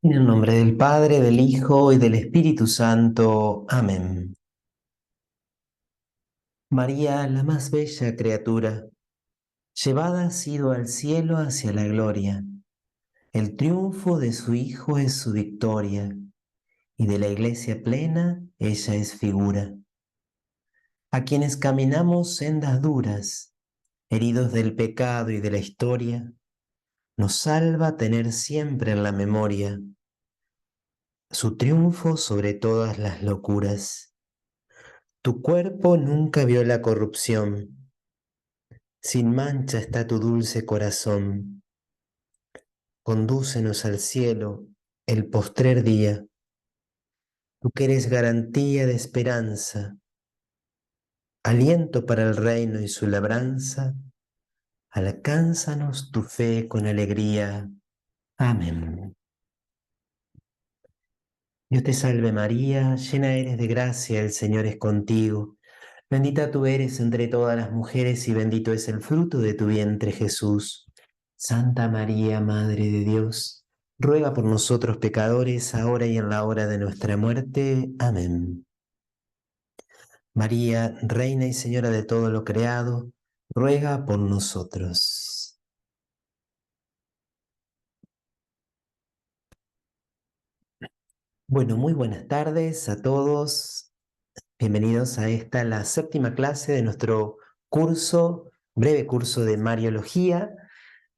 En el nombre del Padre, del Hijo y del Espíritu Santo. Amén. María, la más bella criatura, llevada ha sido al cielo hacia la gloria. El triunfo de su Hijo es su victoria, y de la Iglesia plena ella es figura. A quienes caminamos sendas duras, heridos del pecado y de la historia, nos salva tener siempre en la memoria su triunfo sobre todas las locuras. Tu cuerpo nunca vio la corrupción, sin mancha está tu dulce corazón. Condúcenos al cielo el postrer día, tú que eres garantía de esperanza, aliento para el reino y su labranza, alcánzanos tu fe con alegría. Amén. Dios te salve María, llena eres de gracia, el Señor es contigo. Bendita tú eres entre todas las mujeres y bendito es el fruto de tu vientre Jesús. Santa María, Madre de Dios, ruega por nosotros pecadores, ahora y en la hora de nuestra muerte. Amén. María, Reina y Señora de todo lo creado, ruega por nosotros. Bueno, muy buenas tardes a todos. Bienvenidos a esta, la séptima clase de nuestro breve curso de Mariología.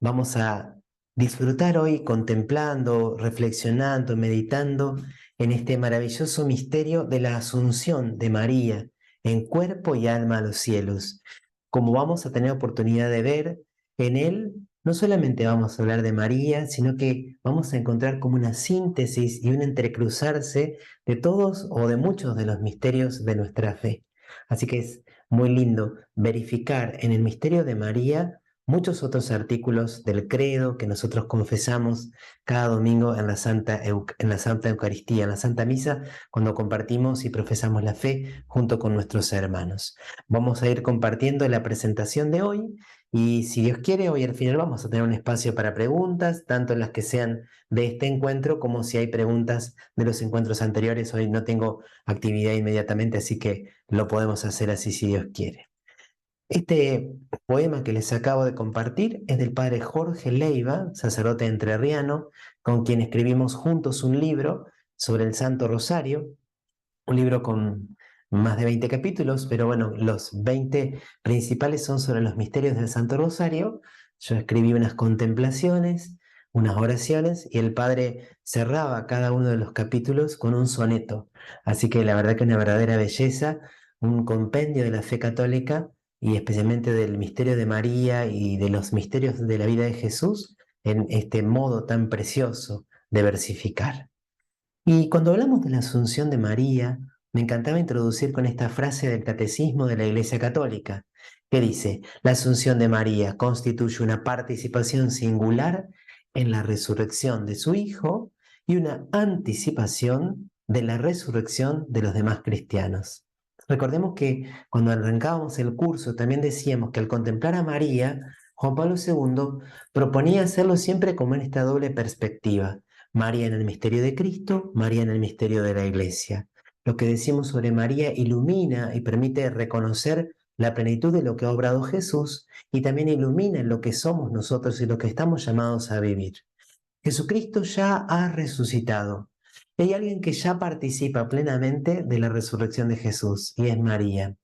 Vamos a disfrutar hoy contemplando, reflexionando, meditando en este maravilloso misterio de la Asunción de María en cuerpo y alma a los cielos. Como vamos a tener oportunidad de ver en él, no solamente vamos a hablar de María, sino que vamos a encontrar como una síntesis y un entrecruzarse de todos o de muchos de los misterios de nuestra fe. Así que es muy lindo verificar en el misterio de María muchos otros artículos del credo que nosotros confesamos cada domingo en en la Santa Eucaristía, en la Santa Misa, cuando compartimos y profesamos la fe junto con nuestros hermanos. Vamos a ir compartiendo la presentación de hoy y si Dios quiere, hoy al final vamos a tener un espacio para preguntas, tanto las que sean de este encuentro como si hay preguntas de los encuentros anteriores. Hoy no tengo actividad inmediatamente, así que lo podemos hacer así si Dios quiere. Este poema que les acabo de compartir es del padre Jorge Leiva, sacerdote entrerriano, con quien escribimos juntos un libro sobre el Santo Rosario, un libro con más de 20 capítulos, pero bueno, los 20 principales son sobre los misterios del Santo Rosario. Yo escribí unas contemplaciones, unas oraciones, y el padre cerraba cada uno de los capítulos con un soneto. Así que la verdad que una verdadera belleza, un compendio de la fe católica y especialmente del misterio de María y de los misterios de la vida de Jesús en este modo tan precioso de versificar. Y cuando hablamos de la Asunción de María, me encantaba introducir con esta frase del Catecismo de la Iglesia Católica, que dice: la Asunción de María constituye una participación singular en la resurrección de su Hijo y una anticipación de la resurrección de los demás cristianos. Recordemos que cuando arrancábamos el curso también decíamos que al contemplar a María, Juan Pablo II proponía hacerlo siempre como en esta doble perspectiva: María en el misterio de Cristo, María en el misterio de la Iglesia. Lo que decimos sobre María ilumina y permite reconocer la plenitud de lo que ha obrado Jesús y también ilumina lo que somos nosotros y lo que estamos llamados a vivir. Jesucristo ya ha resucitado. Y hay alguien que ya participa plenamente de la resurrección de Jesús y es María.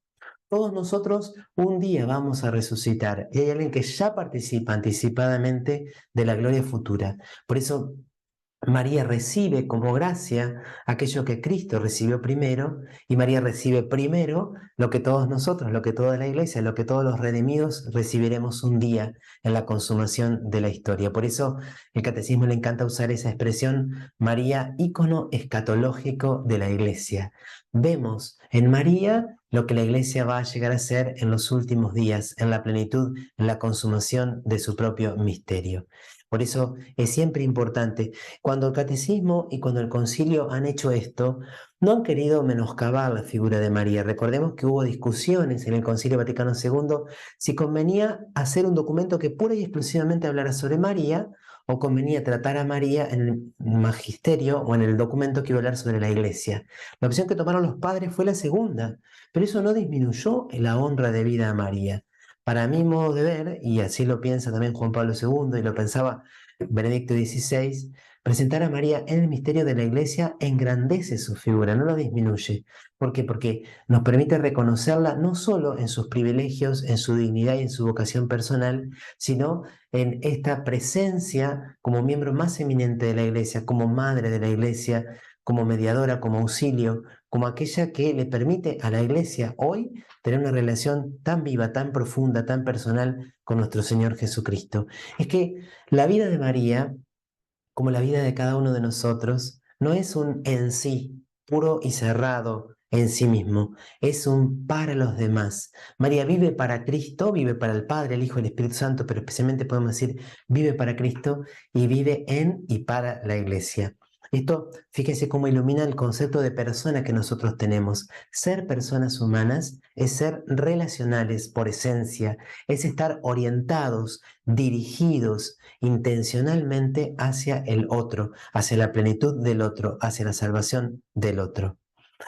Todos nosotros un día vamos a resucitar y hay alguien que ya participa anticipadamente de la gloria futura. Por eso María recibe como gracia aquello que Cristo recibió primero, y María recibe primero lo que todos nosotros, lo que toda la iglesia, lo que todos los redimidos recibiremos un día en la consumación de la historia. Por eso el catecismo le encanta usar esa expresión: María, ícono escatológico de la iglesia. Vemos en María lo que la iglesia va a llegar a ser en los últimos días, en la plenitud, en la consumación de su propio misterio. Por eso es siempre importante. Cuando el catecismo y cuando el concilio han hecho esto, no han querido menoscabar la figura de María. Recordemos que hubo discusiones en el Concilio Vaticano II si convenía hacer un documento que pura y exclusivamente hablara sobre María o convenía tratar a María en el magisterio o en el documento que iba a hablar sobre la iglesia. La opción que tomaron los padres fue la segunda, pero eso no disminuyó la honra debida a María. Para mi modo de ver, y así lo piensa también Juan Pablo II y lo pensaba Benedicto XVI, presentar a María en el misterio de la iglesia engrandece su figura, no lo disminuye. ¿Por qué? Porque nos permite reconocerla no solo en sus privilegios, en su dignidad y en su vocación personal, sino en esta presencia como miembro más eminente de la iglesia, como madre de la iglesia, como mediadora, como auxilio, como aquella que le permite a la iglesia hoy tener una relación tan viva, tan profunda, tan personal con nuestro Señor Jesucristo. Es que la vida de María, como la vida de cada uno de nosotros, no es un en sí, puro y cerrado en sí mismo, es un para los demás. María vive para Cristo, vive para el Padre, el Hijo y el Espíritu Santo, pero especialmente podemos decir, vive para Cristo y vive en y para la iglesia. Esto, fíjese cómo ilumina el concepto de persona que nosotros tenemos. Ser personas humanas es ser relacionales por esencia, es estar orientados, dirigidos, intencionalmente hacia el otro, hacia la plenitud del otro, hacia la salvación del otro.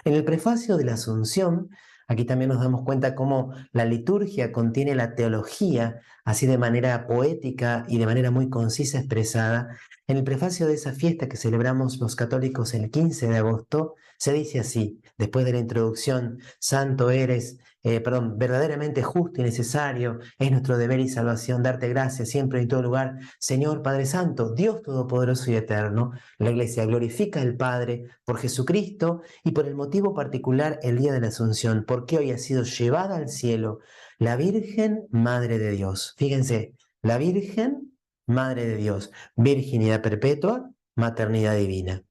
En el prefacio de la Asunción, aquí también nos damos cuenta cómo la liturgia contiene la teología, así de manera poética y de manera muy concisa expresada. En el prefacio de esa fiesta que celebramos los católicos el 15 de agosto, se dice así, después de la introducción: Santo eres, verdaderamente justo y necesario, es nuestro deber y salvación darte gracias siempre y en todo lugar, Señor Padre Santo, Dios Todopoderoso y Eterno. La Iglesia glorifica al Padre por Jesucristo y por el motivo particular el día de la Asunción, porque hoy ha sido llevada al cielo la Virgen Madre de Dios. Fíjense, la Virgen Madre de Dios, virginidad perpetua, maternidad divina.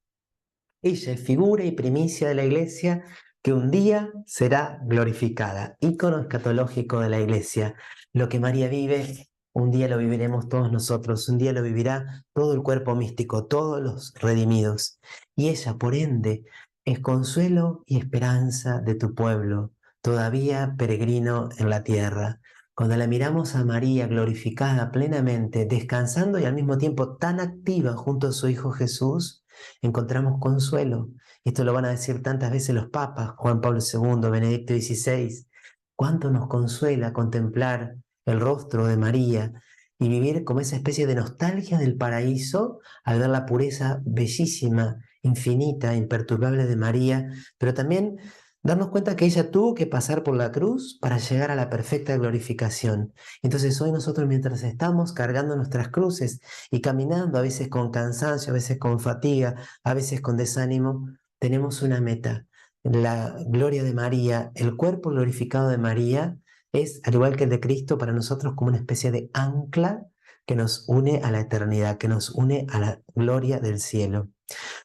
Ella es figura y primicia de la Iglesia que un día será glorificada, ícono escatológico de la Iglesia. Lo que María vive, un día lo viviremos todos nosotros, un día lo vivirá todo el cuerpo místico, todos los redimidos. Y ella, por ende, es consuelo y esperanza de tu pueblo, todavía peregrino en la tierra. Cuando la miramos a María glorificada plenamente, descansando y al mismo tiempo tan activa junto a su Hijo Jesús, encontramos consuelo. Esto lo van a decir tantas veces los papas, Juan Pablo II, Benedicto XVI. Cuánto nos consuela contemplar el rostro de María y vivir como esa especie de nostalgia del paraíso al ver la pureza bellísima, infinita, imperturbable de María, pero también darnos cuenta que ella tuvo que pasar por la cruz para llegar a la perfecta glorificación. Entonces hoy nosotros, mientras estamos cargando nuestras cruces y caminando, a veces con cansancio, a veces con fatiga, a veces con desánimo, tenemos una meta: la gloria de María. El cuerpo glorificado de María es, al igual que el de Cristo, para nosotros como una especie de ancla que nos une a la eternidad, que nos une a la gloria del cielo.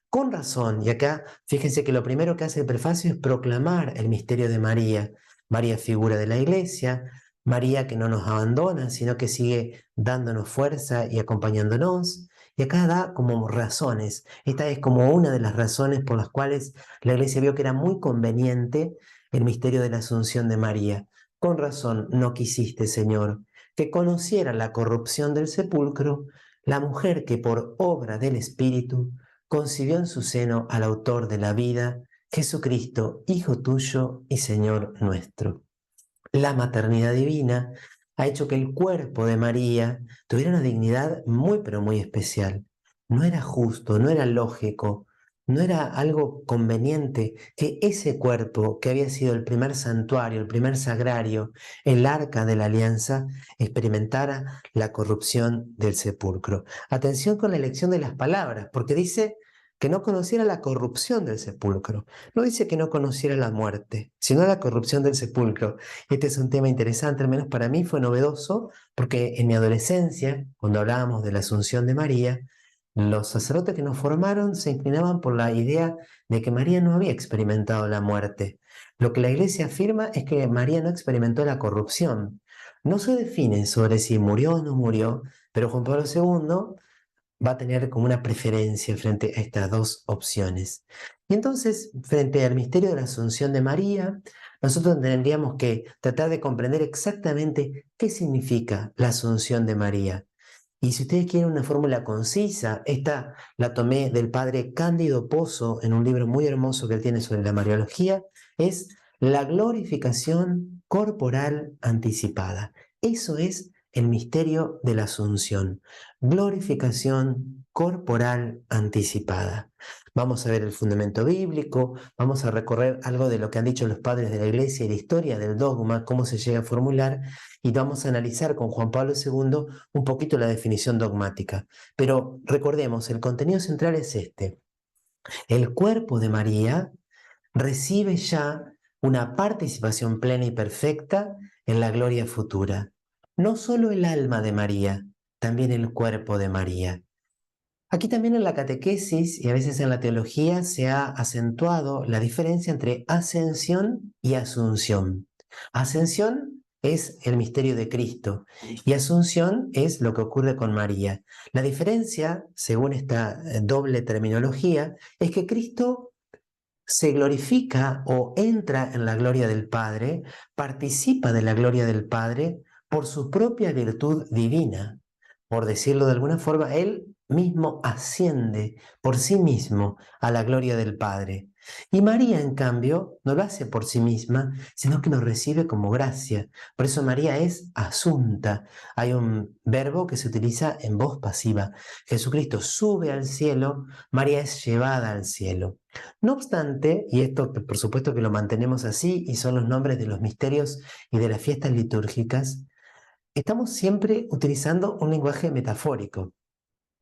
Con razón, y acá fíjense que lo primero que hace el prefacio es proclamar el misterio de María. María, figura de la iglesia, María que no nos abandona, sino que sigue dándonos fuerza y acompañándonos. Y acá da como razones. Esta es como una de las razones por las cuales la iglesia vio que era muy conveniente el misterio de la Asunción de María. Con razón no quisiste, Señor, que conociera la corrupción del sepulcro la mujer que por obra del Espíritu concibió en su seno al autor de la vida, Jesucristo, Hijo tuyo y Señor nuestro. La maternidad divina ha hecho que el cuerpo de María tuviera una dignidad muy pero muy especial. No era justo, no era lógico, no era algo conveniente que ese cuerpo, que había sido el primer santuario, el primer sagrario, el arca de la alianza, experimentara la corrupción del sepulcro. Atención con la elección de las palabras, porque dice que no conociera la corrupción del sepulcro. No dice que no conociera la muerte, sino la corrupción del sepulcro. Este es un tema interesante, al menos para mí fue novedoso, porque en mi adolescencia, cuando hablábamos de la Asunción de María, los sacerdotes que nos formaron se inclinaban por la idea de que María no había experimentado la muerte. Lo que la Iglesia afirma es que María no experimentó la corrupción. No se define sobre si murió o no murió, pero Juan Pablo II va a tener como una preferencia frente a estas dos opciones. Y entonces, frente al misterio de la Asunción de María, nosotros tendríamos que tratar de comprender exactamente qué significa la Asunción de María. Y si ustedes quieren una fórmula concisa, esta la tomé del padre Cándido Pozo en un libro muy hermoso que él tiene sobre la Mariología, es la glorificación corporal anticipada. Eso es el misterio de la Asunción. Glorificación corporal anticipada. Vamos a ver el fundamento bíblico, vamos a recorrer algo de lo que han dicho los padres de la Iglesia y la historia del dogma, cómo se llega a formular, y vamos a analizar con Juan Pablo II un poquito la definición dogmática. Pero recordemos, el contenido central es este. El cuerpo de María recibe ya una participación plena y perfecta en la gloria futura. No solo el alma de María, también el cuerpo de María. Aquí también en la catequesis y a veces en la teología se ha acentuado la diferencia entre ascensión y asunción. Ascensión es el misterio de Cristo y asunción es lo que ocurre con María. La diferencia, según esta doble terminología, es que Cristo se glorifica o entra en la gloria del Padre, participa de la gloria del Padre por su propia virtud divina. Por decirlo de alguna forma, Él mismo asciende por sí mismo a la gloria del Padre. Y María, en cambio, no lo hace por sí misma, sino que lo recibe como gracia. Por eso María es asunta. Hay un verbo que se utiliza en voz pasiva. Jesucristo sube al cielo, María es llevada al cielo. No obstante, y esto por supuesto que lo mantenemos así, y son los nombres de los misterios y de las fiestas litúrgicas, estamos siempre utilizando un lenguaje metafórico,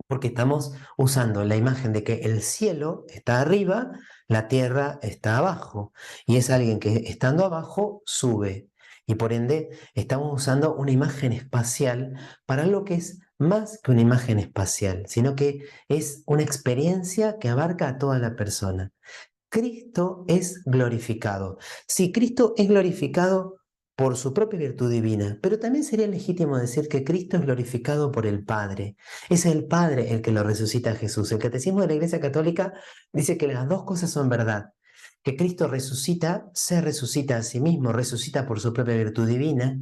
porque estamos usando la imagen de que el cielo está arriba, la tierra está abajo, y es alguien que estando abajo sube, y por ende estamos usando una imagen espacial para lo que es más que una imagen espacial, sino que es una experiencia que abarca a toda la persona. Cristo es glorificado. Si Cristo es glorificado por su propia virtud divina, pero también sería legítimo decir que Cristo es glorificado por el Padre. Es el Padre el que lo resucita a Jesús. El Catecismo de la Iglesia Católica dice que las dos cosas son verdad. Que Cristo resucita, se resucita a sí mismo, resucita por su propia virtud divina.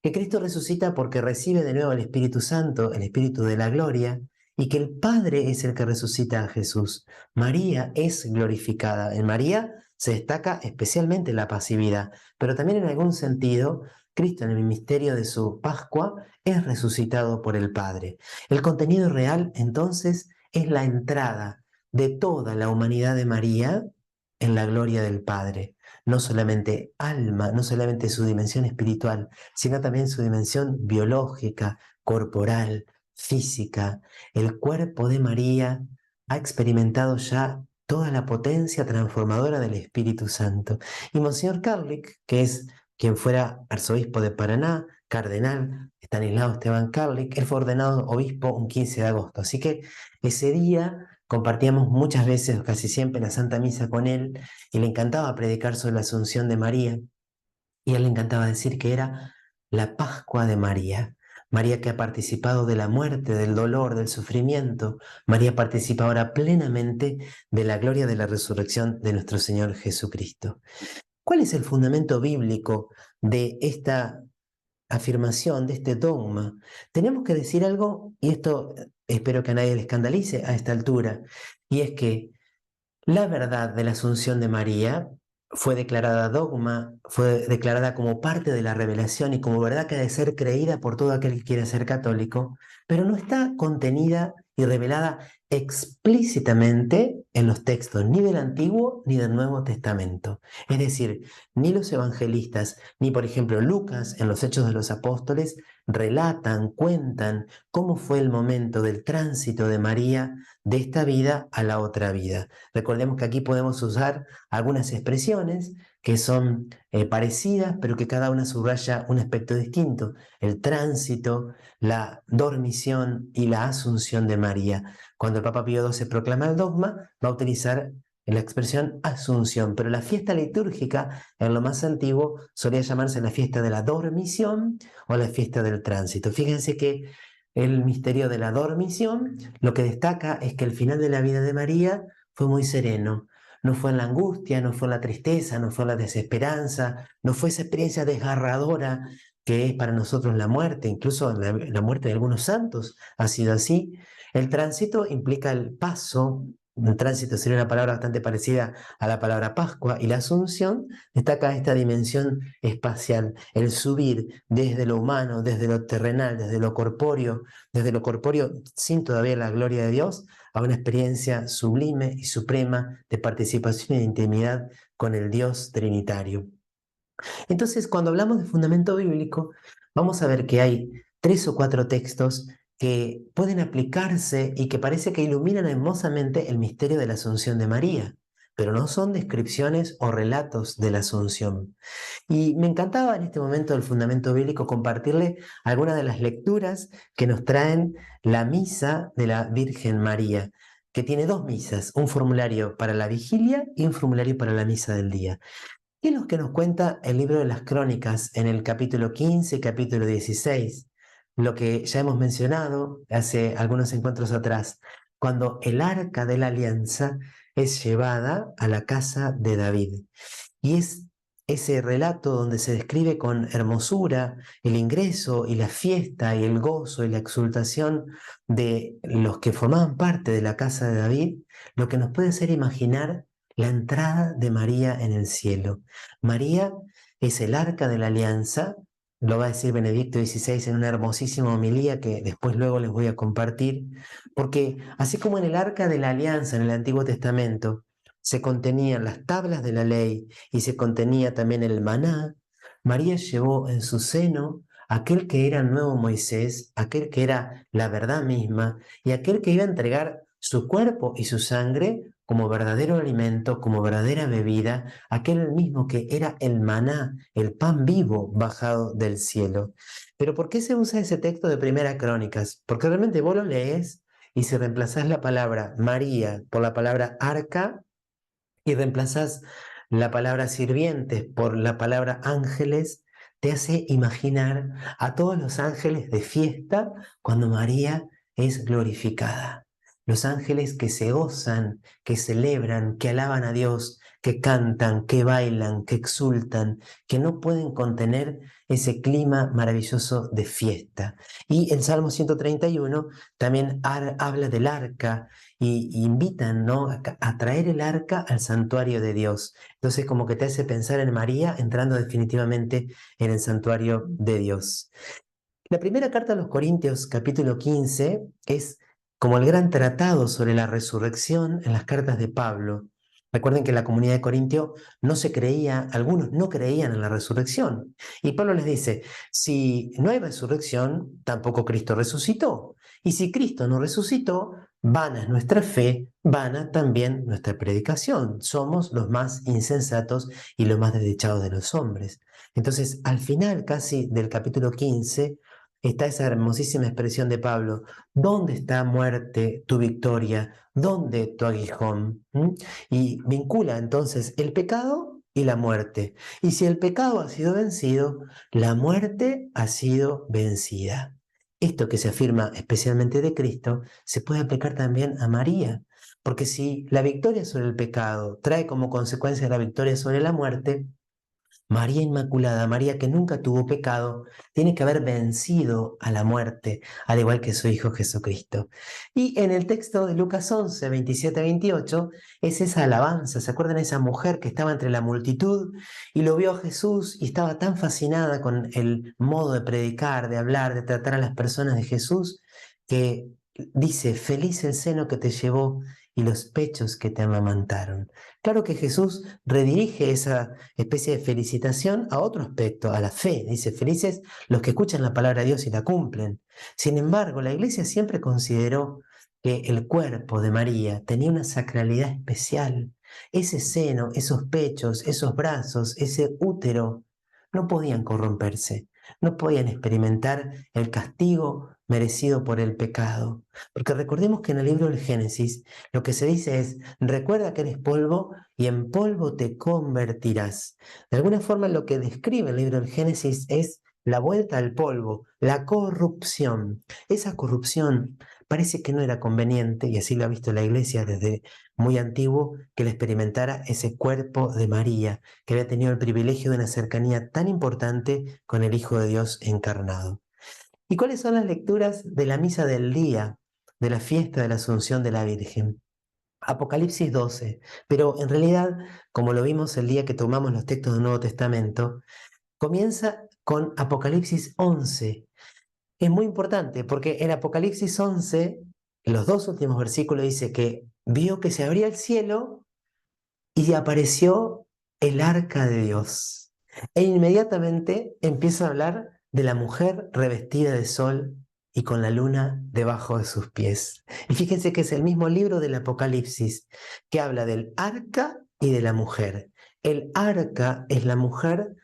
Que Cristo resucita porque recibe de nuevo el Espíritu Santo, el Espíritu de la gloria, y que el Padre es el que resucita a Jesús. María es glorificada. En María se destaca especialmente la pasividad, pero también en algún sentido, Cristo en el misterio de su Pascua es resucitado por el Padre. El contenido real, entonces, es la entrada de toda la humanidad de María en la gloria del Padre. No solamente alma, no solamente su dimensión espiritual, sino también su dimensión biológica, corporal, física. El cuerpo de María ha experimentado ya toda la potencia transformadora del Espíritu Santo. Y Monseñor Carlick, que es quien fuera arzobispo de Paraná, cardenal Estanislao Esteban Carlick, él fue ordenado obispo un 15 de agosto. Así que ese día compartíamos muchas veces, casi siempre, la Santa Misa con él, y le encantaba predicar sobre la Asunción de María, y a él le encantaba decir que era la Pascua de María. María que ha participado de la muerte, del dolor, del sufrimiento. María participa ahora plenamente de la gloria de la resurrección de nuestro Señor Jesucristo. ¿Cuál es el fundamento bíblico de esta afirmación, de este dogma? Tenemos que decir algo, y esto espero que a nadie le escandalice a esta altura, y es que la verdad de la Asunción de María fue declarada dogma, fue declarada como parte de la revelación y como verdad que ha de ser creída por todo aquel que quiere ser católico, pero no está contenida y revelada explícitamente en los textos ni del Antiguo ni del Nuevo Testamento. Es decir, ni los evangelistas, ni por ejemplo Lucas en los Hechos de los Apóstoles relatan, cuentan cómo fue el momento del tránsito de María de esta vida a la otra vida. Recordemos que aquí podemos usar algunas expresiones que son parecidas, pero que cada una subraya un aspecto distinto. El tránsito, la dormición y la asunción de María. Cuando el Papa Pío XII proclama el dogma, va a utilizar la expresión asunción, pero la fiesta litúrgica en lo más antiguo solía llamarse la fiesta de la dormición o la fiesta del tránsito. Fíjense que el misterio de la dormición lo que destaca es que el final de la vida de María fue muy sereno. No fue en la angustia, no fue en la tristeza, no fue en la desesperanza, no fue esa experiencia desgarradora que es para nosotros la muerte, incluso la muerte de algunos santos ha sido así. El tránsito implica el paso, el tránsito sería una palabra bastante parecida a la palabra Pascua, y la asunción destaca esta dimensión espacial, el subir desde lo humano, desde lo terrenal, desde lo corpóreo sin todavía la gloria de Dios, a una experiencia sublime y suprema de participación y de intimidad con el Dios trinitario. Entonces, cuando hablamos de fundamento bíblico, vamos a ver que hay 3 o 4 textos que pueden aplicarse y que parece que iluminan hermosamente el misterio de la Asunción de María, pero no son descripciones o relatos de la Asunción. Y me encantaba en este momento del fundamento bíblico compartirle algunas de las lecturas que nos traen la misa de la Virgen María, que tiene 2 misas, un formulario para la vigilia y un formulario para la misa del día. ¿Qué es lo que nos cuenta el libro de las Crónicas en el capítulo 15 y capítulo 16? Lo que ya hemos mencionado hace algunos encuentros atrás, cuando el arca de la alianza es llevada a la casa de David. Y es ese relato donde se describe con hermosura el ingreso y la fiesta y el gozo y la exultación de los que formaban parte de la casa de David, lo que nos puede hacer imaginar la entrada de María en el cielo. María es el arca de la alianza, lo va a decir Benedicto XVI en una hermosísima homilía que después luego les voy a compartir, porque así como en el arca de la alianza en el Antiguo Testamento se contenían las tablas de la ley y se contenía también el maná, María llevó en su seno aquel que era el nuevo Moisés, aquel que era la verdad misma y aquel que iba a entregar su cuerpo y su sangre como verdadero alimento, como verdadera bebida, aquel mismo que era el maná, el pan vivo bajado del cielo. Pero ¿por qué se usa ese texto de Primera Crónicas? Porque realmente vos lo lees y si reemplazás la palabra María por la palabra arca, y reemplazas la palabra sirvientes por la palabra ángeles, te hace imaginar a todos los ángeles de fiesta cuando María es glorificada. Los ángeles que se gozan, que celebran, que alaban a Dios, que cantan, que bailan, que exultan, que no pueden contener ese clima maravilloso de fiesta. Y el Salmo 131 también habla del arca y invitan, ¿no?, a traer el arca al santuario de Dios. Entonces como que te hace pensar en María entrando definitivamente en el santuario de Dios. La primera carta a los Corintios, capítulo 15, es como el gran tratado sobre la resurrección en las cartas de Pablo. Recuerden que en la comunidad de Corintio no se creía, algunos no creían en la resurrección. Y Pablo les dice, si no hay resurrección, tampoco Cristo resucitó. Y si Cristo no resucitó, vana es nuestra fe, vana también nuestra predicación. Somos los más insensatos y los más desdichados de los hombres. Entonces, al final casi del capítulo 15, está esa hermosísima expresión de Pablo: ¿dónde está, muerte, tu victoria? ¿Dónde tu aguijón? Y vincula entonces el pecado y la muerte. Y si el pecado ha sido vencido, la muerte ha sido vencida. Esto que se afirma especialmente de Cristo se puede aplicar también a María, porque si la victoria sobre el pecado trae como consecuencia la victoria sobre la muerte, María Inmaculada, María que nunca tuvo pecado, tiene que haber vencido a la muerte, al igual que su Hijo Jesucristo. Y en el texto de Lucas 11, 27-28, es esa alabanza. ¿Se acuerdan de esa mujer que estaba entre la multitud y lo vio a Jesús y estaba tan fascinada con el modo de predicar, de hablar, de tratar a las personas de Jesús, que dice: feliz el seno que te llevó y los pechos que te amamantaron? Claro que Jesús redirige esa especie de felicitación a otro aspecto, a la fe. Dice: felices los que escuchan la palabra de Dios y la cumplen. Sin embargo, la Iglesia siempre consideró que el cuerpo de María tenía una sacralidad especial. Ese seno, esos pechos, esos brazos, ese útero, no podían corromperse, no podían experimentar el castigo merecido por el pecado. Porque recordemos que en el libro del Génesis lo que se dice es: recuerda que eres polvo y en polvo te convertirás. De alguna forma lo que describe el libro del Génesis es la vuelta al polvo, la corrupción. Esa corrupción parece que no era conveniente, y así lo ha visto la Iglesia desde muy antiguo, que le experimentara ese cuerpo de María, que había tenido el privilegio de una cercanía tan importante con el Hijo de Dios encarnado. ¿Y cuáles son las lecturas de la misa del día, de la fiesta de la Asunción de la Virgen? Apocalipsis 12, pero en realidad, como lo vimos el día que tomamos los textos del Nuevo Testamento, comienza con Apocalipsis 11. Es muy importante porque en Apocalipsis 11, en los dos últimos versículos dice que vio que se abría el cielo y apareció el arca de Dios. E inmediatamente empieza a hablar de la mujer revestida de sol y con la luna debajo de sus pies. Y fíjense que es el mismo libro del Apocalipsis que habla del arca y de la mujer. El arca es la mujer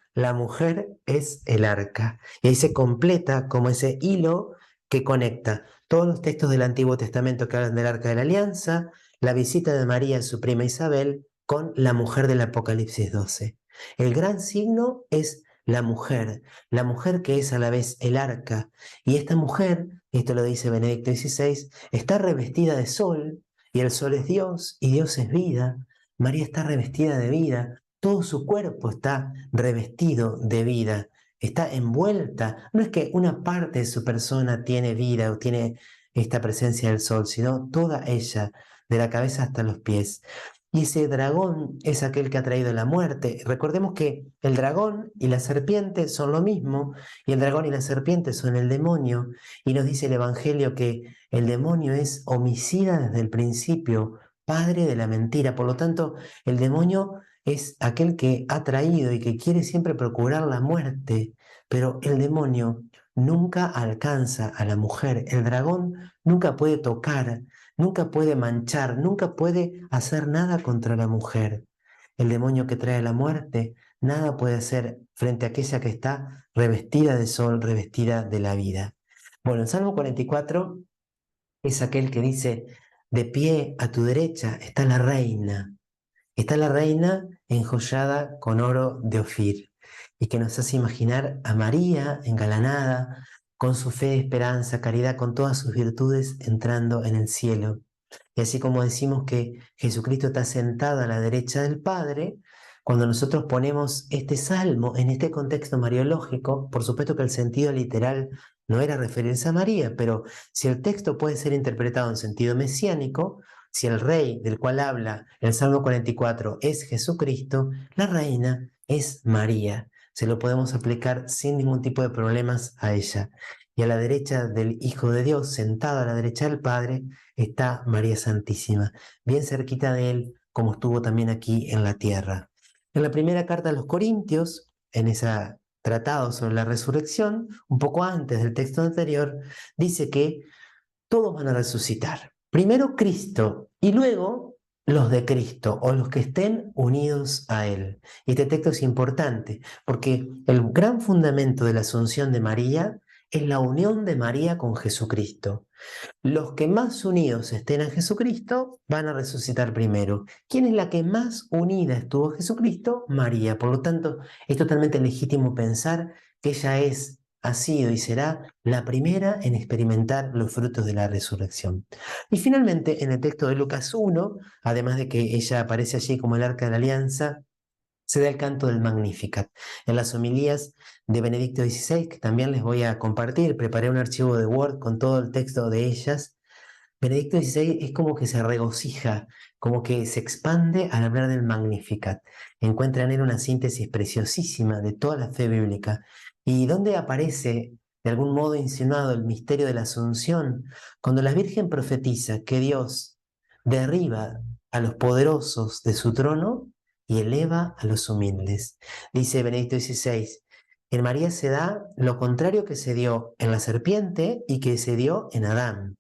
es el arca. Y ahí se completa como ese hilo que conecta todos los textos del Antiguo Testamento que hablan del arca de la alianza, la visita de María a su prima Isabel, con la mujer del Apocalipsis 12. El gran signo es la mujer que es a la vez el arca. Y esta mujer, esto lo dice Benedicto XVI, está revestida de sol, y el sol es Dios, y Dios es vida. María está revestida de vida, todo su cuerpo está revestido de vida, está envuelta. No es que una parte de su persona tiene vida o tiene esta presencia del sol, sino toda ella, de la cabeza hasta los pies. Y ese dragón es aquel que ha traído la muerte. Recordemos que el dragón y la serpiente son lo mismo, y el dragón y la serpiente son el demonio. Y nos dice el Evangelio que el demonio es homicida desde el principio, padre de la mentira. Por lo tanto, el demonio es aquel que ha traído y que quiere siempre procurar la muerte. Pero el demonio nunca alcanza a la mujer. El dragón nunca puede tocar, nunca puede manchar, nunca puede hacer nada contra la mujer. El demonio que trae la muerte, nada puede hacer frente a aquella que está revestida de sol, revestida de la vida. Bueno, en Salmo 44 es aquel que dice, de pie a tu derecha está la reina enjollada con oro de Ofir, y que nos hace imaginar a María engalanada, con su fe, esperanza, caridad, con todas sus virtudes, entrando en el cielo. Y así como decimos que Jesucristo está sentado a la derecha del Padre, cuando nosotros ponemos este salmo en este contexto mariológico, por supuesto que el sentido literal no era referirse a María, pero si el texto puede ser interpretado en sentido mesiánico, si el rey del cual habla el Salmo 44 es Jesucristo, la reina es María. Se lo podemos aplicar sin ningún tipo de problemas a ella. Y a la derecha del Hijo de Dios, sentado a la derecha del Padre, está María Santísima, bien cerquita de él, como estuvo también aquí en la tierra. En la primera carta a los Corintios, en ese tratado sobre la resurrección, un poco antes del texto anterior, dice que todos van a resucitar. Primero Cristo y luego los de Cristo o los que estén unidos a Él. Y este texto es importante porque el gran fundamento de la asunción de María es la unión de María con Jesucristo. Los que más unidos estén a Jesucristo van a resucitar primero. ¿Quién es la que más unida estuvo a Jesucristo? María. Por lo tanto, es totalmente legítimo pensar que ella es, ha sido y será la primera en experimentar los frutos de la resurrección. Y finalmente, en el texto de Lucas 1, además de que ella aparece allí como el arca de la alianza, se da el canto del Magnificat. En las homilías de Benedicto XVI, que también les voy a compartir, preparé un archivo de Word con todo el texto de ellas. Benedicto XVI es como que se regocija, como que se expande al hablar del Magnificat. Encuentra en él una síntesis preciosísima de toda la fe bíblica. ¿Y dónde aparece de algún modo insinuado el misterio de la Asunción? Cuando la Virgen profetiza que Dios derriba a los poderosos de su trono y eleva a los humildes. Dice Benedicto XVI, en María se da lo contrario que se dio en la serpiente y que se dio en Adán.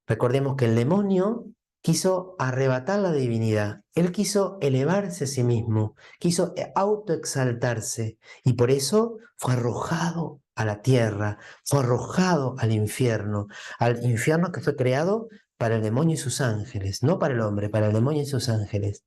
Recordemos que el demonio quiso arrebatar la divinidad, él quiso elevarse a sí mismo, quiso autoexaltarse y por eso fue arrojado a la tierra, fue arrojado al infierno que fue creado para el demonio y sus ángeles, no para el hombre, para el demonio y sus ángeles.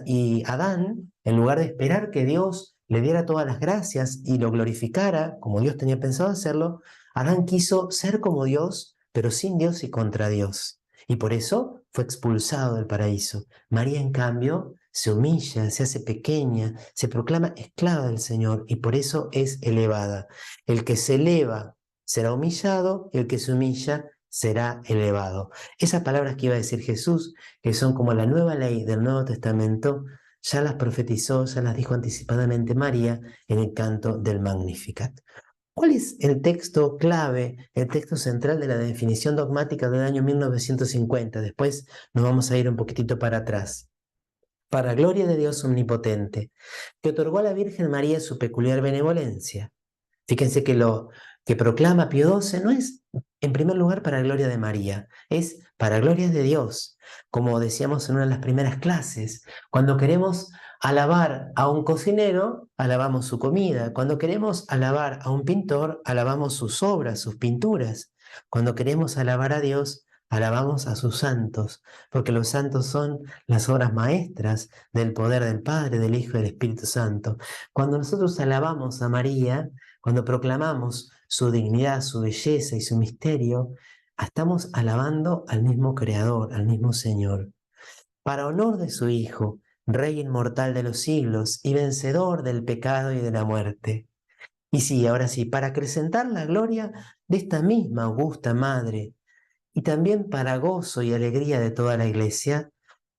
Y Adán, en lugar de esperar que Dios le diera todas las gracias y lo glorificara, como Dios tenía pensado hacerlo, Adán quiso ser como Dios pero sin Dios y contra Dios. Y por eso fue expulsado del paraíso. María, en cambio, se humilla, se hace pequeña, se proclama esclava del Señor y por eso es elevada. El que se eleva será humillado y el que se humilla será elevado. Esas palabras que iba a decir Jesús, que son como la nueva ley del Nuevo Testamento, ya las profetizó, ya las dijo anticipadamente María en el canto del Magnificat. ¿Cuál es el texto clave, el texto central de la definición dogmática del año 1950? Después nos vamos a ir un poquitito para atrás. Para gloria de Dios omnipotente, que otorgó a la Virgen María su peculiar benevolencia. Fíjense que lo que proclama Pío XII no es, en primer lugar, para gloria de María, es para gloria de Dios. Como decíamos en una de las primeras clases, cuando queremos alabar a un cocinero, alabamos su comida. Cuando queremos alabar a un pintor, alabamos sus obras, sus pinturas. Cuando queremos alabar a Dios, alabamos a sus santos, porque los santos son las obras maestras del poder del Padre, del Hijo y del Espíritu Santo. Cuando nosotros alabamos a María, cuando proclamamos su dignidad, su belleza y su misterio, estamos alabando al mismo Creador, al mismo Señor. Para honor de su Hijo, Rey inmortal de los siglos y vencedor del pecado y de la muerte. Y sí, ahora sí, para acrecentar la gloria de esta misma augusta Madre, y también para gozo y alegría de toda la Iglesia,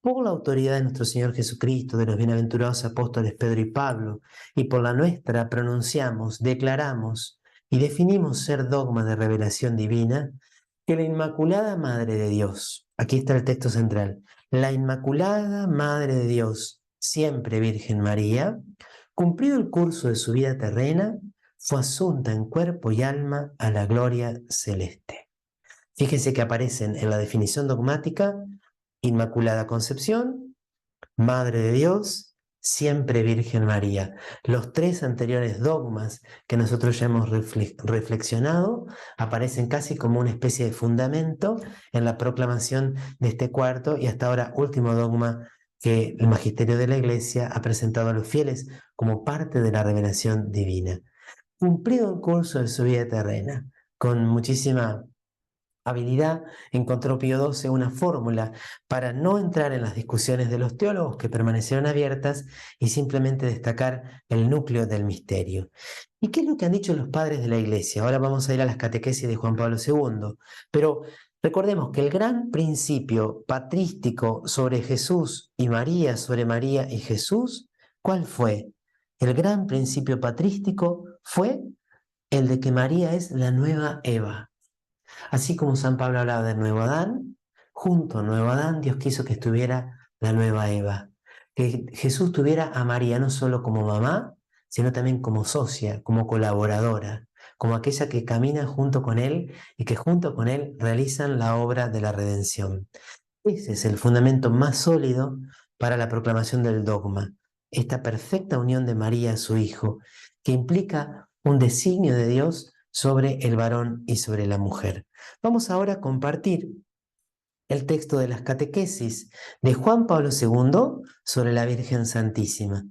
por la autoridad de nuestro Señor Jesucristo, de los bienaventurados apóstoles Pedro y Pablo, y por la nuestra pronunciamos, declaramos y definimos ser dogma de revelación divina, que la Inmaculada Madre de Dios, aquí está el texto central, la Inmaculada Madre de Dios, siempre Virgen María, cumplido el curso de su vida terrena, fue asunta en cuerpo y alma a la gloria celeste. Fíjense que aparecen en la definición dogmática Inmaculada Concepción, Madre de Dios, siempre Virgen María. Los tres anteriores dogmas que nosotros ya hemos reflexionado aparecen casi como una especie de fundamento en la proclamación de este cuarto y hasta ahora último dogma que el magisterio de la Iglesia ha presentado a los fieles como parte de la revelación divina. Cumplido el curso de su vida terrena, con muchísima habilidad, encontró Pío XII una fórmula para no entrar en las discusiones de los teólogos que permanecieron abiertas y simplemente destacar el núcleo del misterio. ¿Y qué es lo que han dicho los padres de la Iglesia? Ahora vamos a ir a las catequesis de Juan Pablo II, pero recordemos que el gran principio patrístico sobre Jesús y María, sobre María y Jesús, ¿cuál fue? El gran principio patrístico fue el de que María es la nueva Eva. Así como San Pablo hablaba del nuevo Adán, junto al nuevo Adán Dios quiso que estuviera la nueva Eva, que Jesús tuviera a María no solo como mamá, sino también como socia, como colaboradora, como aquella que camina junto con Él y que junto con Él realizan la obra de la redención. Ese es el fundamento más sólido para la proclamación del dogma, esta perfecta unión de María a su Hijo, que implica un designio de Dios sobre el varón y sobre la mujer. Vamos ahora a compartir el texto de las catequesis de Juan Pablo II sobre la Virgen Santísima.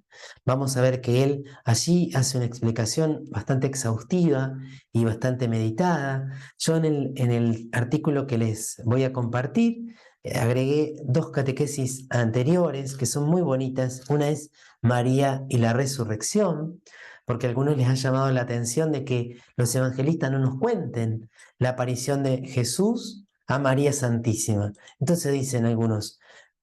Vamos a ver que él allí hace una explicación bastante exhaustiva y bastante meditada. Yo en el artículo que les voy a compartir agregué dos catequesis anteriores que son muy bonitas. Una es María y la Resurrección, porque a algunos les ha llamado la atención de que los evangelistas no nos cuenten la aparición de Jesús a María Santísima. Entonces dicen algunos,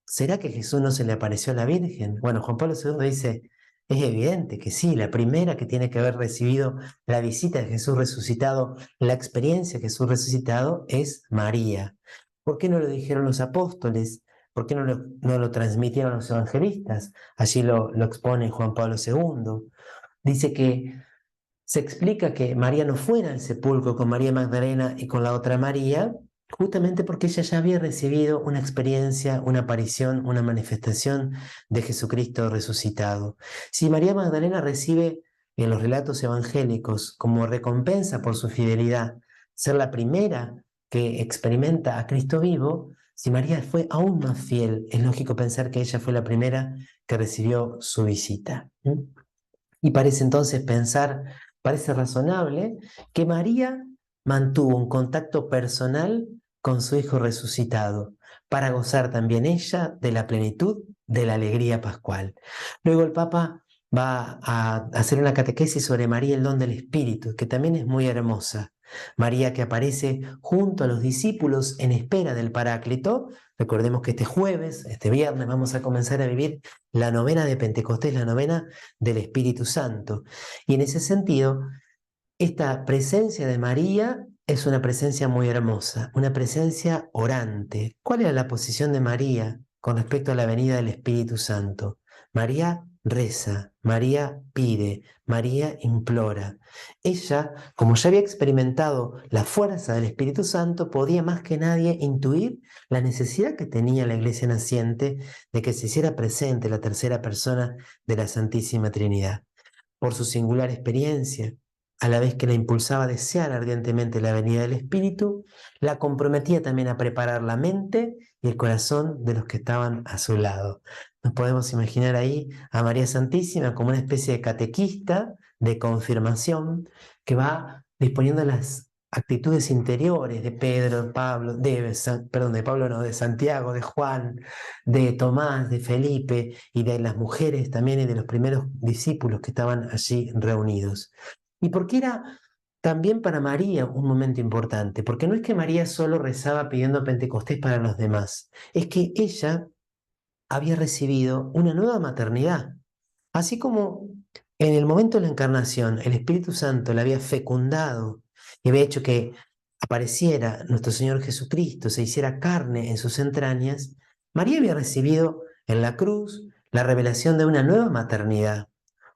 ¿será que Jesús no se le apareció a la Virgen? Bueno, Juan Pablo II dice, es evidente que sí, la primera que tiene que haber recibido la visita de Jesús resucitado, la experiencia de Jesús resucitado es María. ¿Por qué no lo dijeron los apóstoles? ¿Por qué no lo transmitieron los evangelistas? Allí lo expone Juan Pablo II. Dice que se explica que María no fuera al sepulcro con María Magdalena y con la otra María, justamente porque ella ya había recibido una experiencia, una aparición, una manifestación de Jesucristo resucitado. Si María Magdalena recibe en los relatos evangélicos como recompensa por su fidelidad ser la primera que experimenta a Cristo vivo, si María fue aún más fiel, es lógico pensar que ella fue la primera que recibió su visita. Y parece entonces pensar, parece razonable que María mantuvo un contacto personal con su Hijo resucitado, para gozar también ella de la plenitud de la alegría pascual. Luego el Papa va a hacer una catequesis sobre María, el don del Espíritu, que también es muy hermosa. María que aparece junto a los discípulos en espera del Paráclito. Recordemos que este jueves, este viernes, vamos a comenzar a vivir la novena de Pentecostés, la novena del Espíritu Santo. Y en ese sentido, esta presencia de María es una presencia muy hermosa, una presencia orante. ¿Cuál era la posición de María con respecto a la venida del Espíritu Santo? María reza, María pide, María implora. Ella, como ya había experimentado la fuerza del Espíritu Santo, podía más que nadie intuir la necesidad que tenía la iglesia naciente de que se hiciera presente la tercera persona de la Santísima Trinidad. Por su singular experiencia, a la vez que la impulsaba a desear ardientemente la venida del Espíritu, la comprometía también a preparar la mente y el corazón de los que estaban a su lado. Nos podemos imaginar ahí a María Santísima como una especie de catequista de confirmación que va disponiendo las actitudes interiores de Pedro, de Pablo, perdón, de Pablo no, de Santiago, de Juan, de Tomás, de Felipe y de las mujeres también y de los primeros discípulos que estaban allí reunidos. ¿Y por qué era también para María un momento importante? Porque no es que María solo rezaba pidiendo Pentecostés para los demás, es que ella había recibido una nueva maternidad. Así como en el momento de la encarnación el Espíritu Santo la había fecundado y había hecho que apareciera nuestro Señor Jesucristo, se hiciera carne en sus entrañas, María había recibido en la cruz la revelación de una maternidad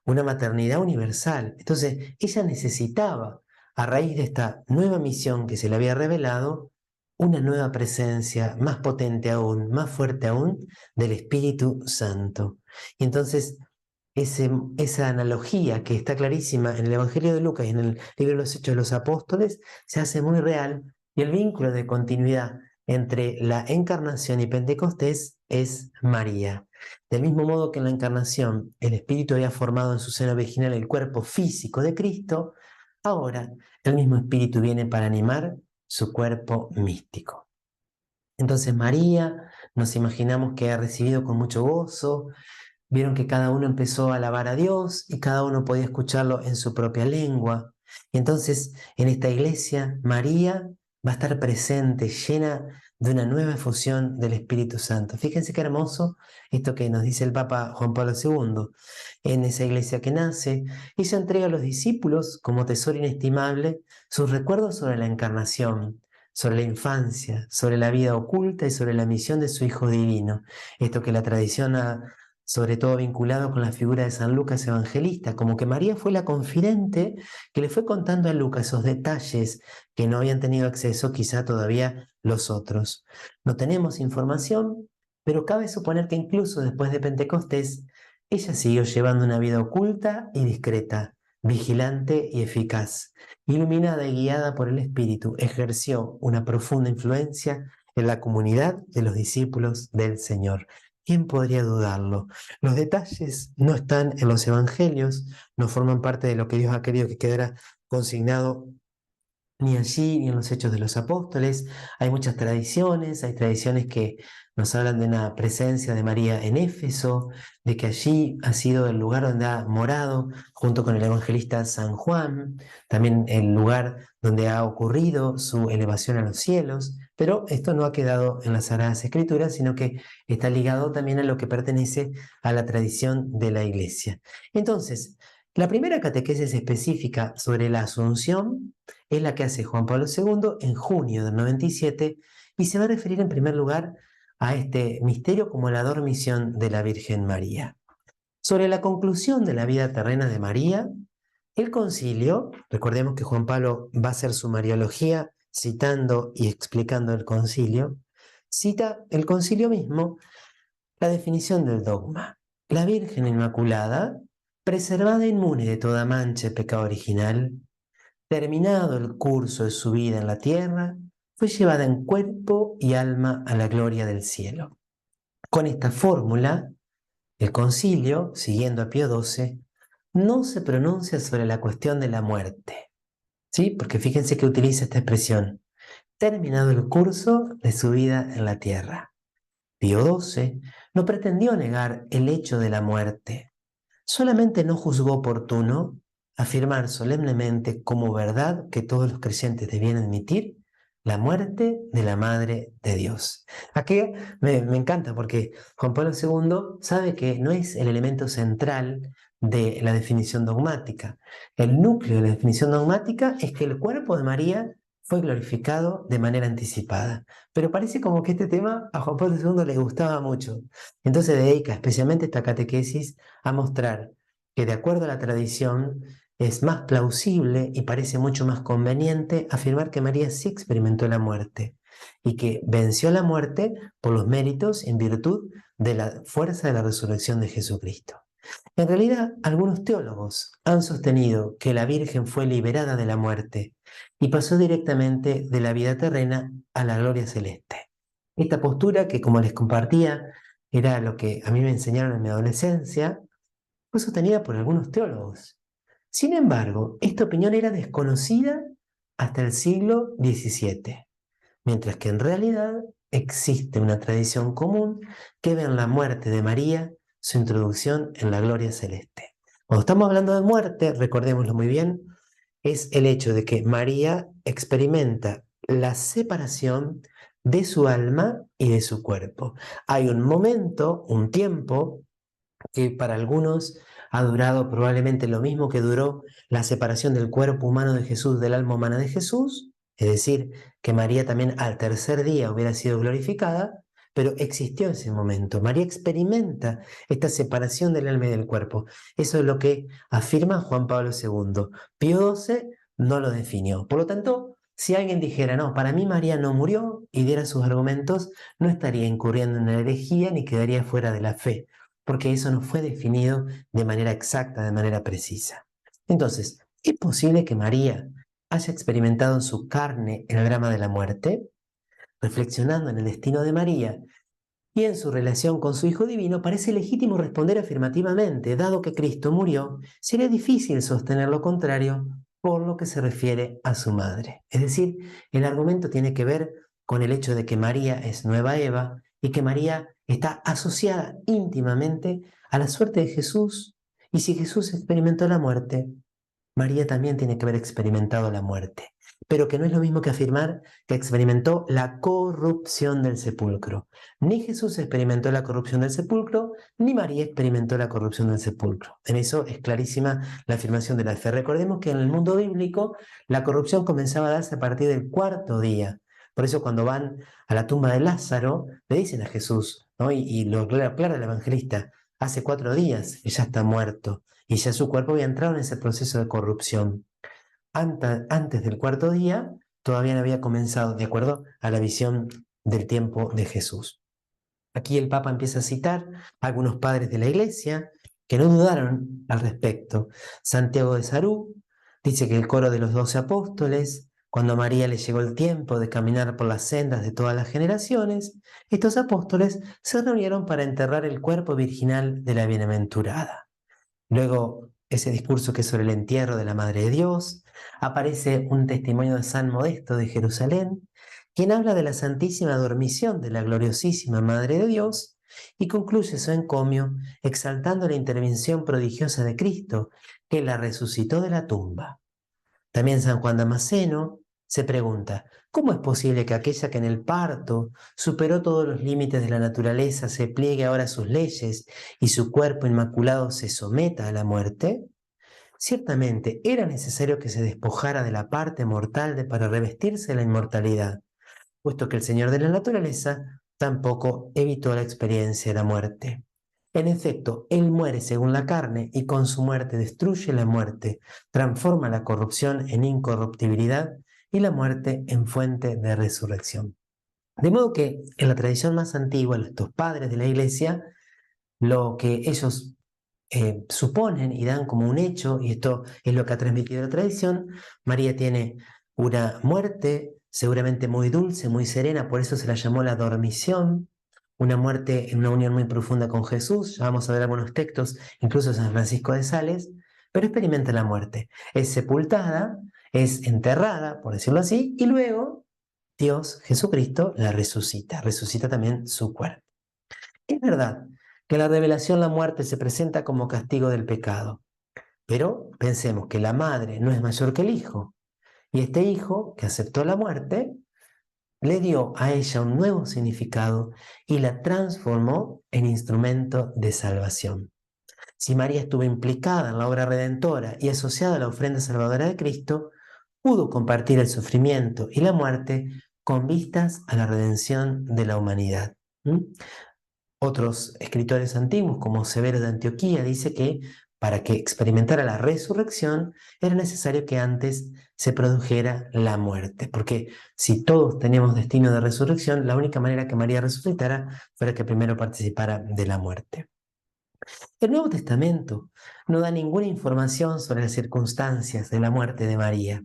universal. Entonces, ella necesitaba, a raíz de esta nueva misión que se le había revelado, una nueva presencia más potente aún, más fuerte aún, del Espíritu Santo. Y entonces, esa analogía que está clarísima en el Evangelio de Lucas y en el libro de los Hechos de los Apóstoles se hace muy real, y el vínculo de continuidad entre la encarnación y Pentecostés es María. Del mismo modo que en la encarnación el Espíritu había formado en su seno virginal el cuerpo físico de Cristo, ahora el mismo Espíritu viene para animar su cuerpo místico. Entonces María, nos imaginamos que ha recibido con mucho gozo. Vieron que cada uno empezó a alabar a Dios y cada uno podía escucharlo en su propia lengua. Y entonces, en esta iglesia, María va a estar presente, llena de una nueva efusión del Espíritu Santo. Fíjense qué hermoso esto que nos dice el Papa Juan Pablo II. En esa iglesia que nace, ella entrega a los discípulos, como tesoro inestimable, sus recuerdos sobre la encarnación, sobre la infancia, sobre la vida oculta y sobre la misión de su Hijo Divino. Esto que la tradición ha sobre todo vinculado con la figura de San Lucas Evangelista, como que María fue la confidente que le fue contando a Lucas esos detalles que no habían tenido acceso quizá todavía los otros. No tenemos información, pero cabe suponer que incluso después de Pentecostés, ella siguió llevando una vida oculta y discreta, vigilante y eficaz. Iluminada y guiada por el Espíritu, ejerció una profunda influencia en la comunidad de los discípulos del Señor. ¿Quién podría dudarlo? Los detalles no están en los evangelios, no forman parte de lo que Dios ha querido que quedara consignado ni allí ni en los Hechos de los Apóstoles. Hay muchas tradiciones, hay tradiciones que nos hablan de una presencia de María en Éfeso, de que allí ha sido el lugar donde ha morado junto con el evangelista San Juan, también el lugar donde ha ocurrido su elevación a los cielos, pero esto no ha quedado en las Sagradas Escrituras, sino que está ligado también a lo que pertenece a la tradición de la Iglesia. Entonces, la primera catequesis específica sobre la Asunción es la que hace Juan Pablo II en junio del 97 y se va a referir en primer lugar a este misterio como la dormición de la Virgen María. Sobre la conclusión de la vida terrena de María, el concilio, recordemos que Juan Pablo va a hacer su Mariología citando y explicando el concilio, cita el concilio mismo la definición del dogma. La Virgen Inmaculada, preservada inmune de toda mancha de pecado original, terminado el curso de su vida en la tierra, fue llevada en cuerpo y alma a la gloria del cielo. Con esta fórmula, el concilio, siguiendo a Pío XII, no se pronuncia sobre la cuestión de la muerte. ¿sí? Porque fíjense que utiliza esta expresión, terminado el curso de su vida en la tierra. Pío XII no pretendió negar el hecho de la muerte, solamente no juzgó oportuno afirmar solemnemente como verdad que todos los creyentes debían admitir la muerte de la Madre de Dios. Aquí me encanta porque Juan Pablo II sabe que no es el elemento central de la definición dogmática. El núcleo de la definición dogmática es que el cuerpo de María fue glorificado de manera anticipada. Pero parece como que este tema a Juan Pablo II le gustaba mucho. Entonces dedica especialmente esta catequesis a mostrar que de acuerdo a la tradición es más plausible y parece mucho más conveniente afirmar que María sí experimentó la muerte y que venció la muerte por los méritos en virtud de la fuerza de la resurrección de Jesucristo. En realidad, algunos teólogos han sostenido que la Virgen fue liberada de la muerte y pasó directamente de la vida terrena a la gloria celeste. Esta postura, que como les compartía, era lo que a mí me enseñaron en mi adolescencia, fue sostenida por algunos teólogos. Sin embargo, esta opinión era desconocida hasta el siglo XVII, mientras que en realidad existe una tradición común que ve en la muerte de María su introducción en la gloria celeste. Cuando estamos hablando de muerte, recordémoslo muy bien, es el hecho de que María experimenta la separación de su alma y de su cuerpo. Hay un momento, un tiempo, que para algunos ha durado probablemente lo mismo que duró la separación del cuerpo humano de Jesús del alma humana de Jesús, es decir, que María también al tercer día hubiera sido glorificada, pero existió ese momento. María experimenta esta separación del alma y del cuerpo. Eso es lo que afirma Juan Pablo II. Pío XII no lo definió. Por lo tanto, si alguien dijera, no, para mí María no murió y diera sus argumentos, no estaría incurriendo en la herejía ni quedaría fuera de la fe, porque eso no fue definido de manera exacta, de manera precisa. Entonces, ¿es posible que María haya experimentado en su carne el drama de la muerte? Reflexionando en el destino de María y en su relación con su Hijo Divino, parece legítimo responder afirmativamente. Dado que Cristo murió, sería difícil sostener lo contrario por lo que se refiere a su madre. Es decir, el argumento tiene que ver con el hecho de que María es nueva Eva y que María está asociada íntimamente a la suerte de Jesús. Y si Jesús experimentó la muerte, María también tiene que haber experimentado la muerte, pero que no es lo mismo que afirmar que experimentó la corrupción del sepulcro. Ni Jesús experimentó la corrupción del sepulcro, ni María experimentó la corrupción del sepulcro. En eso es clarísima la afirmación de la fe. Recordemos que en el mundo bíblico la corrupción comenzaba a darse a partir del cuarto día. Por eso cuando van a la tumba de Lázaro, le dicen a Jesús, ¿no? Y lo aclara el evangelista, hace 4 días que ya está muerto y ya su cuerpo había entrado en ese proceso de corrupción. Antes del cuarto día, todavía no había comenzado, de acuerdo a la visión del tiempo de Jesús. Aquí el Papa empieza a citar a algunos padres de la Iglesia que no dudaron al respecto. Santiago de Sarú dice que el coro de los 12 apóstoles, cuando a María le llegó el tiempo de caminar por las sendas de todas las generaciones, estos apóstoles se reunieron para enterrar el cuerpo virginal de la bienaventurada. Luego, ese discurso que es sobre el entierro de la Madre de Dios, aparece un testimonio de San Modesto de Jerusalén, quien habla de la santísima dormición de la gloriosísima Madre de Dios y concluye su encomio exaltando la intervención prodigiosa de Cristo, que la resucitó de la tumba. También San Juan Damasceno se pregunta, ¿cómo es posible que aquella que en el parto superó todos los límites de la naturaleza se pliegue ahora a sus leyes y su cuerpo inmaculado se someta a la muerte? Ciertamente era necesario que se despojara de la parte mortal para revestirse de la inmortalidad, puesto que el Señor de la naturaleza tampoco evitó la experiencia de la muerte. En efecto, Él muere según la carne y con su muerte destruye la muerte, transforma la corrupción en incorruptibilidad y la muerte en fuente de resurrección. De modo que en la tradición más antigua, estos padres de la Iglesia, lo que ellos suponen y dan como un hecho, y esto es lo que ha transmitido la tradición, María tiene una muerte seguramente muy dulce, muy serena, por eso se la llamó la dormición, una muerte en una unión muy profunda con Jesús, ya vamos a ver algunos textos, incluso San Francisco de Sales, pero experimenta la muerte. Es sepultada es enterrada, por decirlo así, y luego Dios, Jesucristo, la resucita también su cuerpo. Es verdad que en la revelación la muerte se presenta como castigo del pecado, pero pensemos que la madre no es mayor que el hijo, y este hijo que aceptó la muerte le dio a ella un nuevo significado y la transformó en instrumento de salvación. Si María estuvo implicada en la obra redentora y asociada a la ofrenda salvadora de Cristo, pudo compartir el sufrimiento y la muerte con vistas a la redención de la humanidad. ¿Mm? Otros escritores antiguos, como Severo de Antioquía, dice que para que experimentara la resurrección era necesario que antes se produjera la muerte, porque si todos teníamos destino de resurrección, la única manera que María resucitara fuera que primero participara de la muerte. El Nuevo Testamento no da ninguna información sobre las circunstancias de la muerte de María.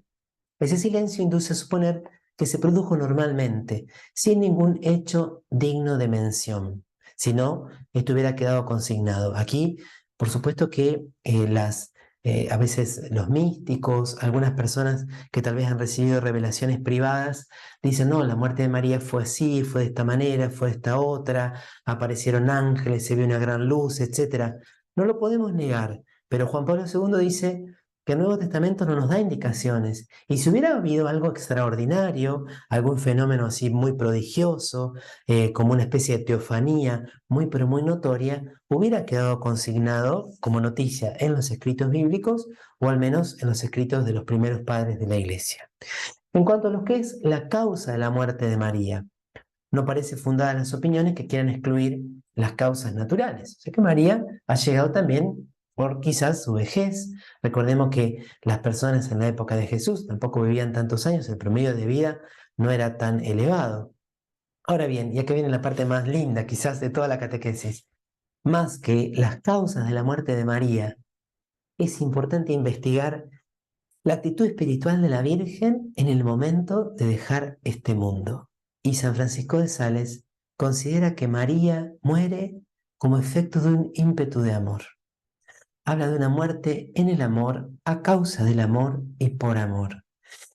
Ese silencio induce a suponer que se produjo normalmente, sin ningún hecho digno de mención. Si no, esto hubiera quedado consignado. Aquí, por supuesto que a veces los místicos, algunas personas que tal vez han recibido revelaciones privadas, dicen, no, la muerte de María fue así, fue de esta manera, fue de esta otra, aparecieron ángeles, se vio una gran luz, etc. No lo podemos negar, pero Juan Pablo II dice que el Nuevo Testamento no nos da indicaciones. Y si hubiera habido algo extraordinario, algún fenómeno así muy prodigioso, como una especie de teofanía muy pero muy notoria, hubiera quedado consignado como noticia en los escritos bíblicos o al menos en los escritos de los primeros padres de la Iglesia. En cuanto a lo que es la causa de la muerte de María, no parece fundada las opiniones que quieran excluir las causas naturales. O sea que María ha llegado también por quizás su vejez. Recordemos que las personas en la época de Jesús tampoco vivían tantos años, el promedio de vida no era tan elevado. Ahora bien, y aquí viene la parte más linda quizás de toda la catequesis, más que las causas de la muerte de María, es importante investigar la actitud espiritual de la Virgen en el momento de dejar este mundo. Y San Francisco de Sales considera que María muere como efecto de un ímpetu de amor. Habla de una muerte en el amor, a causa del amor y por amor.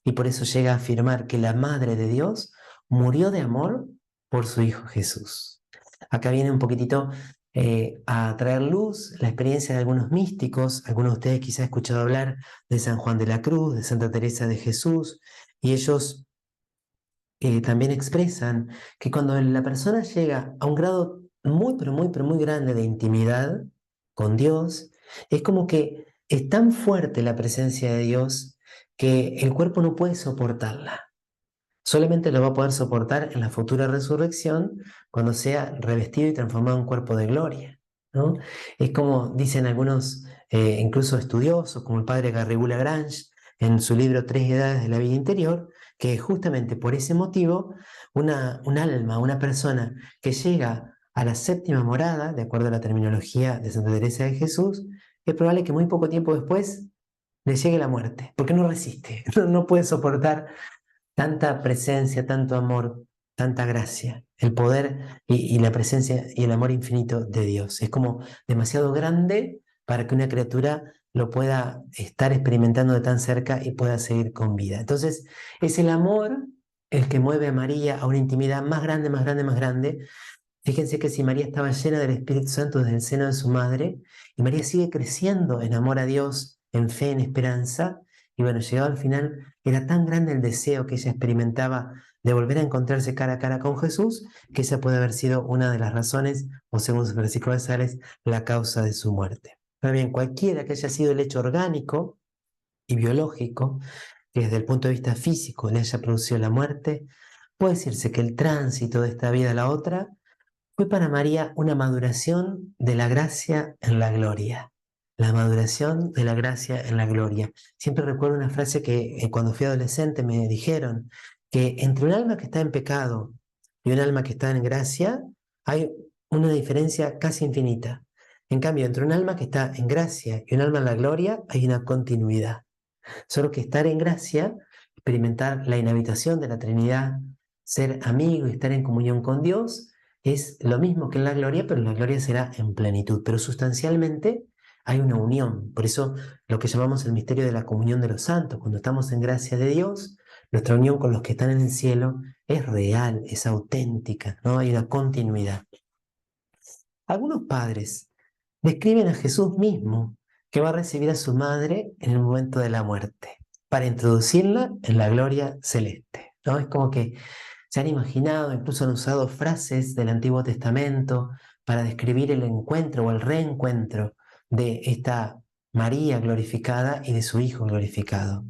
Y por eso llega a afirmar que la Madre de Dios murió de amor por su Hijo Jesús. Acá viene un poquitito a traer luz la experiencia de algunos místicos. Algunos de ustedes quizás han escuchado hablar de San Juan de la Cruz, de Santa Teresa de Jesús, y ellos también expresan que cuando la persona llega a un grado muy, pero muy grande de intimidad con Dios, es como que es tan fuerte la presencia de Dios que el cuerpo no puede soportarla. Solamente lo va a poder soportar en la futura resurrección cuando sea revestido y transformado en un cuerpo de gloria, ¿no? Es como dicen algunos, incluso estudiosos, como el padre Garrigou Lagrange, en su libro Tres Edades de la Vida Interior, que justamente por ese motivo, un alma, una persona que llega a la séptima morada, de acuerdo a la terminología de Santa Teresa de Jesús, es probable que muy poco tiempo después le llegue la muerte, porque no resiste, no puede soportar tanta presencia, tanto amor, tanta gracia, el poder y la presencia y el amor infinito de Dios. Es como demasiado grande para que una criatura lo pueda estar experimentando de tan cerca y pueda seguir con vida. Entonces, es el amor el que mueve a María a una intimidad más grande, más grande, más grande. Fíjense que si María estaba llena del Espíritu Santo desde el seno de su madre, y María sigue creciendo en amor a Dios, en fe, en esperanza, y bueno, llegado al final, era tan grande el deseo que ella experimentaba de volver a encontrarse cara a cara con Jesús, que esa puede haber sido una de las razones, o según su versículo de Sales, la causa de su muerte. Pero bien, cualquiera que haya sido el hecho orgánico y biológico, que desde el punto de vista físico le haya producido la muerte, puede decirse que el tránsito de esta vida a la otra fue para María una maduración de la gracia en la gloria. La maduración de la gracia en la gloria. Siempre recuerdo una frase que cuando fui adolescente me dijeron que entre un alma que está en pecado y un alma que está en gracia hay una diferencia casi infinita. En cambio, entre un alma que está en gracia y un alma en la gloria hay una continuidad. Solo que estar en gracia, experimentar la inhabitación de la Trinidad, ser amigo y estar en comunión con Dios, es lo mismo que en la gloria, pero la gloria será en plenitud. Pero sustancialmente hay una unión. Por eso lo que llamamos el misterio de la comunión de los santos, cuando estamos en gracia de Dios, nuestra unión con los que están en el cielo es real, es auténtica, ¿no? Hay una continuidad. Algunos padres describen a Jesús mismo, que va a recibir a su madre en el momento de la muerte, para introducirla en la gloria celeste, ¿no? Es como que se han imaginado, incluso han usado frases del Antiguo Testamento para describir el encuentro o el reencuentro de esta María glorificada y de su Hijo glorificado.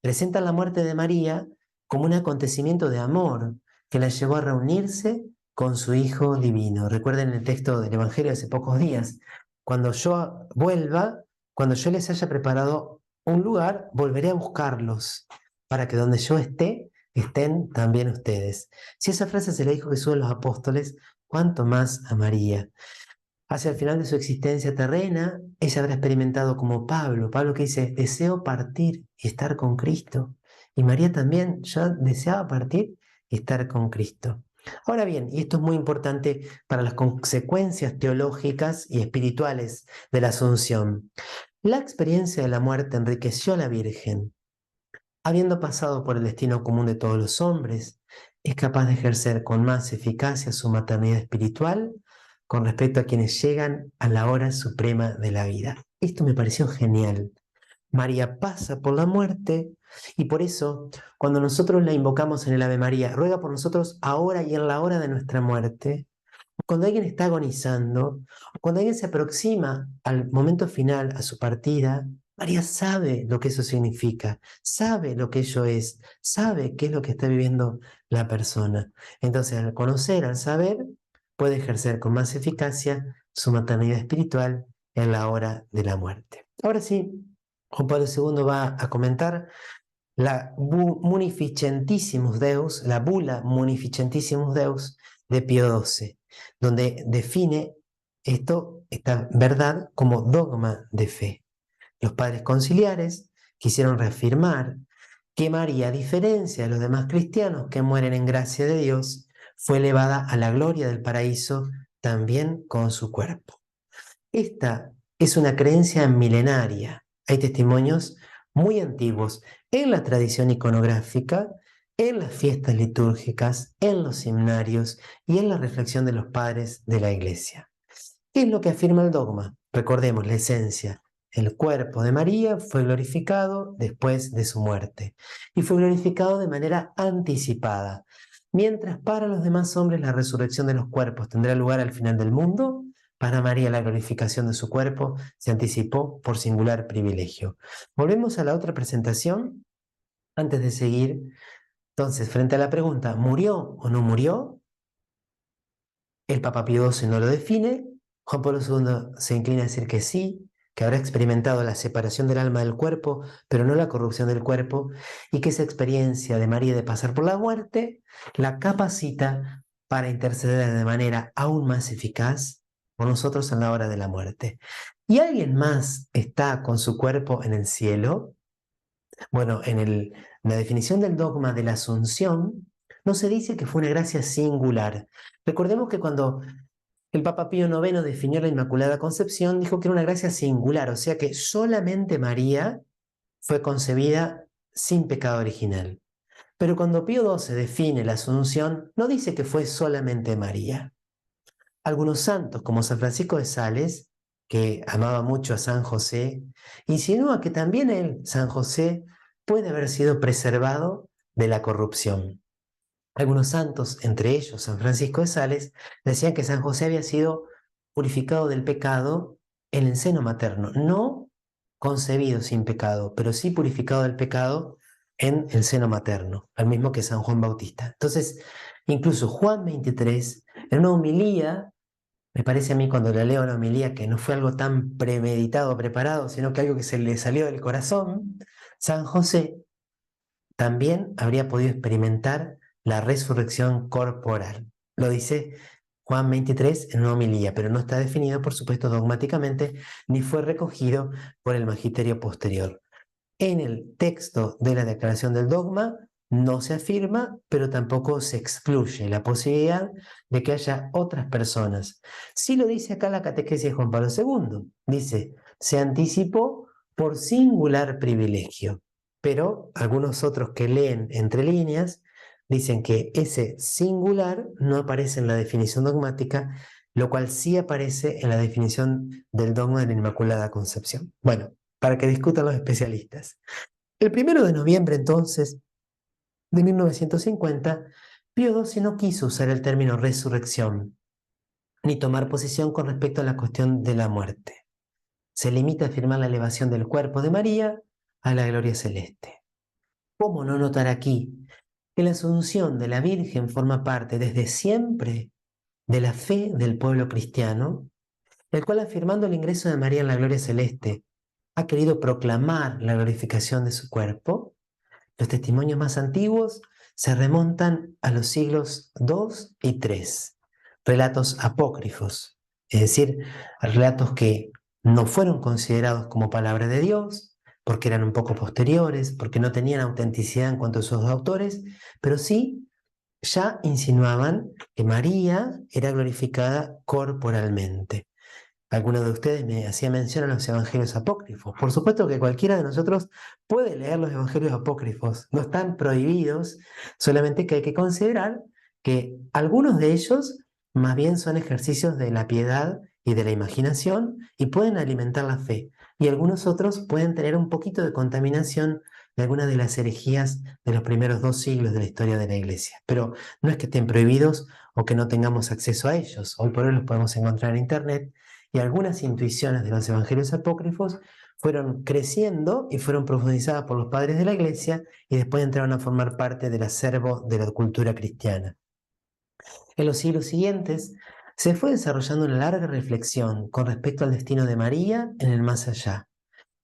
Presentan la muerte de María como un acontecimiento de amor que la llevó a reunirse con su Hijo divino. Recuerden el texto del Evangelio de hace pocos días. Cuando yo vuelva, cuando yo les haya preparado un lugar, volveré a buscarlos para que donde yo esté, estén también ustedes. Si esa frase se la dijo Jesús a los apóstoles, ¿cuánto más a María? Hacia el final de su existencia terrena, ella habrá experimentado como Pablo que dice, deseo partir y estar con Cristo. Y María también ya deseaba partir y estar con Cristo. Ahora bien, y esto es muy importante para las consecuencias teológicas y espirituales de la Asunción, la experiencia de la muerte enriqueció a la Virgen. Habiendo pasado por el destino común de todos los hombres, es capaz de ejercer con más eficacia su maternidad espiritual con respecto a quienes llegan a la hora suprema de la vida. Esto me pareció genial. María pasa por la muerte y por eso cuando nosotros la invocamos en el Ave María, ruega por nosotros ahora y en la hora de nuestra muerte, cuando alguien está agonizando, o cuando alguien se aproxima al momento final, a su partida, María sabe lo que eso significa, sabe lo que ello es, sabe qué es lo que está viviendo la persona. Entonces, al conocer, al saber, puede ejercer con más eficacia su maternidad espiritual en la hora de la muerte. Ahora sí, Juan Pablo II va a comentar la Munificentissimus Deus, la bula Munificentissimus Deus de Pío XII, donde define esta verdad como dogma de fe. Los padres conciliares quisieron reafirmar que María, a diferencia de los demás cristianos que mueren en gracia de Dios, fue elevada a la gloria del paraíso también con su cuerpo. Esta es una creencia milenaria. Hay testimonios muy antiguos en la tradición iconográfica, en las fiestas litúrgicas, en los himnarios y en la reflexión de los padres de la Iglesia. ¿Qué es lo que afirma el dogma? Recordemos la esencia. El cuerpo de María fue glorificado después de su muerte y fue glorificado de manera anticipada. Mientras para los demás hombres la resurrección de los cuerpos tendrá lugar al final del mundo, para María la glorificación de su cuerpo se anticipó por singular privilegio. Volvemos a la otra presentación antes de seguir. Entonces, frente a la pregunta, ¿murió o no murió? El Papa Pío XII no lo define. Juan Pablo II se inclina a decir que sí, que habrá experimentado la separación del alma del cuerpo, pero no la corrupción del cuerpo, y que esa experiencia de María de pasar por la muerte la capacita para interceder de manera aún más eficaz por nosotros en la hora de la muerte. ¿Y alguien más está con su cuerpo en el cielo? Bueno, en la definición del dogma de la Asunción, no se dice que fue una gracia singular. Recordemos que cuando el Papa Pío IX definió la Inmaculada Concepción, dijo que era una gracia singular, o sea que solamente María fue concebida sin pecado original. Pero cuando Pío XII define la Asunción, no dice que fue solamente María. Algunos santos, como San Francisco de Sales, que amaba mucho a San José, insinúa que también él, San José, puede haber sido preservado de la corrupción. Algunos santos, entre ellos San Francisco de Sales, decían que San José había sido purificado del pecado en el seno materno, no concebido sin pecado, pero sí purificado del pecado en el seno materno, al mismo que San Juan Bautista. Entonces, incluso Juan 23, en una homilía, me parece a mí cuando le leo la homilía que no fue algo tan premeditado, preparado, sino que algo que se le salió del corazón, San José también habría podido experimentar la resurrección corporal. Lo dice Juan 23 en una homilía, pero no está definido, por supuesto, dogmáticamente, ni fue recogido por el magisterio posterior. En el texto de la declaración del dogma no se afirma, pero tampoco se excluye la posibilidad de que haya otras personas. Sí lo dice acá la catequesis de Juan Pablo II. Dice, se anticipó por singular privilegio. Pero algunos otros que leen entre líneas dicen que ese singular no aparece en la definición dogmática, lo cual sí aparece en la definición del dogma de la Inmaculada Concepción. Bueno, para que discutan los especialistas. El 1 de noviembre, entonces, de 1950, Pío XII no quiso usar el término resurrección, ni tomar posición con respecto a la cuestión de la muerte. Se limita a afirmar la elevación del cuerpo de María a la gloria celeste. ¿Cómo no notar aquí que la asunción de la Virgen forma parte desde siempre de la fe del pueblo cristiano, el cual, afirmando el ingreso de María en la gloria celeste, ha querido proclamar la glorificación de su cuerpo? Los testimonios más antiguos se remontan a los siglos II y III, relatos apócrifos, es decir, relatos que no fueron considerados como palabra de Dios, porque eran un poco posteriores, porque no tenían autenticidad en cuanto a sus autores, pero sí ya insinuaban que María era glorificada corporalmente. Algunos de ustedes me hacía mención a los evangelios apócrifos. Por supuesto que cualquiera de nosotros puede leer los evangelios apócrifos. No están prohibidos, solamente que hay que considerar que algunos de ellos más bien son ejercicios de la piedad y de la imaginación y pueden alimentar la fe. Y algunos otros pueden tener un poquito de contaminación de algunas de las herejías de los primeros 2 siglos de la historia de la Iglesia. Pero no es que estén prohibidos o que no tengamos acceso a ellos. Hoy por hoy los podemos encontrar en Internet y algunas intuiciones de los evangelios apócrifos fueron creciendo y fueron profundizadas por los padres de la Iglesia y después entraron a formar parte del acervo de la cultura cristiana. En los siglos siguientes se fue desarrollando una larga reflexión con respecto al destino de María en el más allá.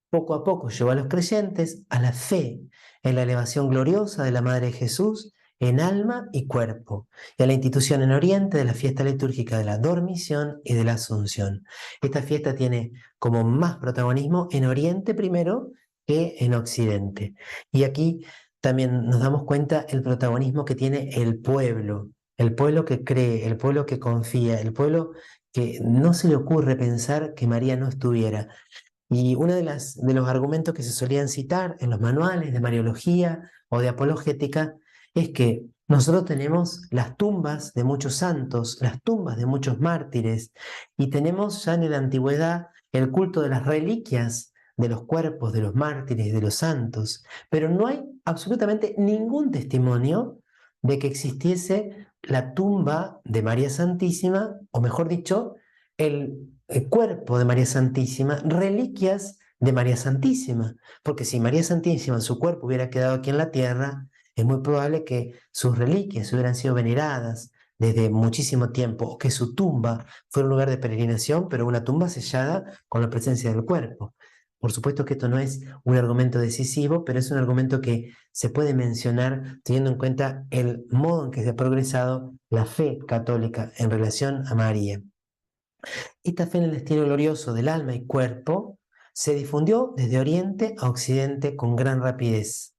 Poco a poco llevó a los creyentes a la fe en la elevación gloriosa de la Madre de Jesús en alma y cuerpo, y a la institución en Oriente de la fiesta litúrgica de la Dormición y de la Asunción. Esta fiesta tiene como más protagonismo en Oriente primero que en Occidente. Y aquí también nos damos cuenta el protagonismo que tiene el pueblo que cree, el pueblo que confía, el pueblo que no se le ocurre pensar que María no estuviera. Y uno de los argumentos que se solían citar en los manuales de Mariología o de apologética es que nosotros tenemos las tumbas de muchos santos, las tumbas de muchos mártires, y tenemos ya en la antigüedad el culto de las reliquias de los cuerpos de los mártires y de los santos, pero no hay absolutamente ningún testimonio de que existiese la tumba de María Santísima, o mejor dicho, el cuerpo de María Santísima, reliquias de María Santísima, porque si María Santísima, su cuerpo hubiera quedado aquí en la tierra, es muy probable que sus reliquias hubieran sido veneradas desde muchísimo tiempo, o que su tumba fuera un lugar de peregrinación, pero una tumba sellada con la presencia del cuerpo. Por supuesto que esto no es un argumento decisivo, pero es un argumento que se puede mencionar teniendo en cuenta el modo en que se ha progresado la fe católica en relación a María. Esta fe en el destino glorioso del alma y cuerpo se difundió desde Oriente a Occidente con gran rapidez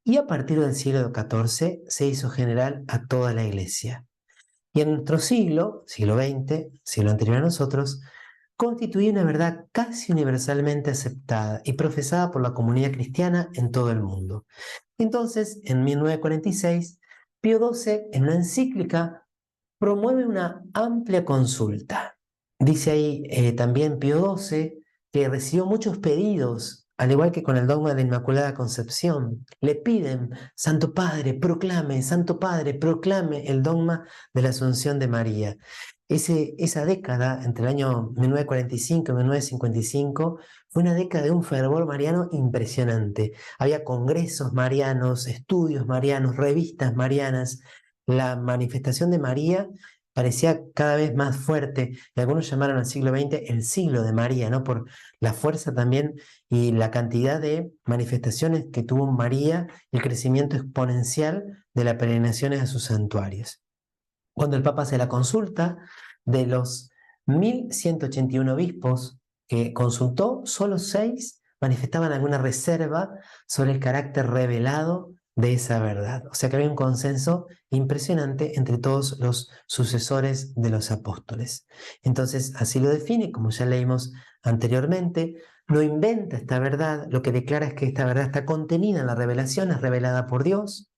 y a partir del siglo XIV se hizo general a toda la Iglesia. Y en nuestro siglo, siglo XX, siglo anterior a nosotros, constituía una verdad casi universalmente aceptada y profesada por la comunidad cristiana en todo el mundo. Entonces, en 1946, Pío XII, en una encíclica, promueve una amplia consulta. Dice ahí también Pío XII que recibió muchos pedidos, al igual que con el dogma de la Inmaculada Concepción. Le piden, Santo Padre, proclame el dogma de la Asunción de María. Esa década, entre el año 1945 y 1955, fue una década de un fervor mariano impresionante. Había congresos marianos, estudios marianos, revistas marianas. La manifestación de María parecía cada vez más fuerte, y algunos llamaron al siglo XX el siglo de María, ¿no? Por la fuerza también y la cantidad de manifestaciones que tuvo María y el crecimiento exponencial de las peregrinaciones a sus santuarios. Cuando el Papa hace la consulta, de los 1181 obispos que consultó, solo 6 manifestaban alguna reserva sobre el carácter revelado de esa verdad. O sea que había un consenso impresionante entre todos los sucesores de los apóstoles. Entonces, así lo define, como ya leímos anteriormente, no inventa esta verdad, lo que declara es que esta verdad está contenida en la revelación, es revelada por Dios.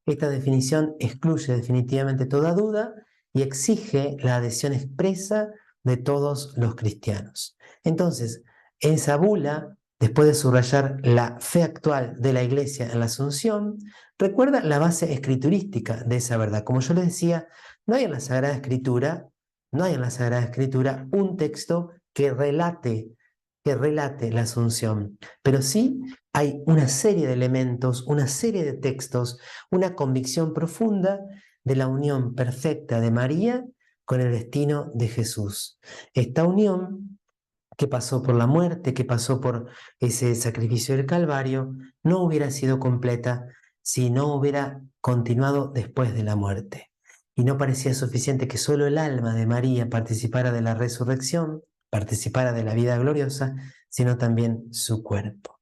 Esta definición excluye definitivamente toda duda y exige la adhesión expresa de todos los cristianos. Entonces, en esa bula, después de subrayar la fe actual de la Iglesia en la Asunción, recuerda la base escriturística de esa verdad. Como yo les decía, no hay en la Sagrada Escritura, no hay en la Sagrada Escritura un texto que relate la Asunción, pero sí hay una serie de elementos, una serie de textos, una convicción profunda de la unión perfecta de María con el destino de Jesús. Esta unión que pasó por la muerte, que pasó por ese sacrificio del Calvario, no hubiera sido completa si no hubiera continuado después de la muerte. Y no parecía suficiente que solo el alma de María participara de la resurrección, participara de la vida gloriosa, sino también su cuerpo.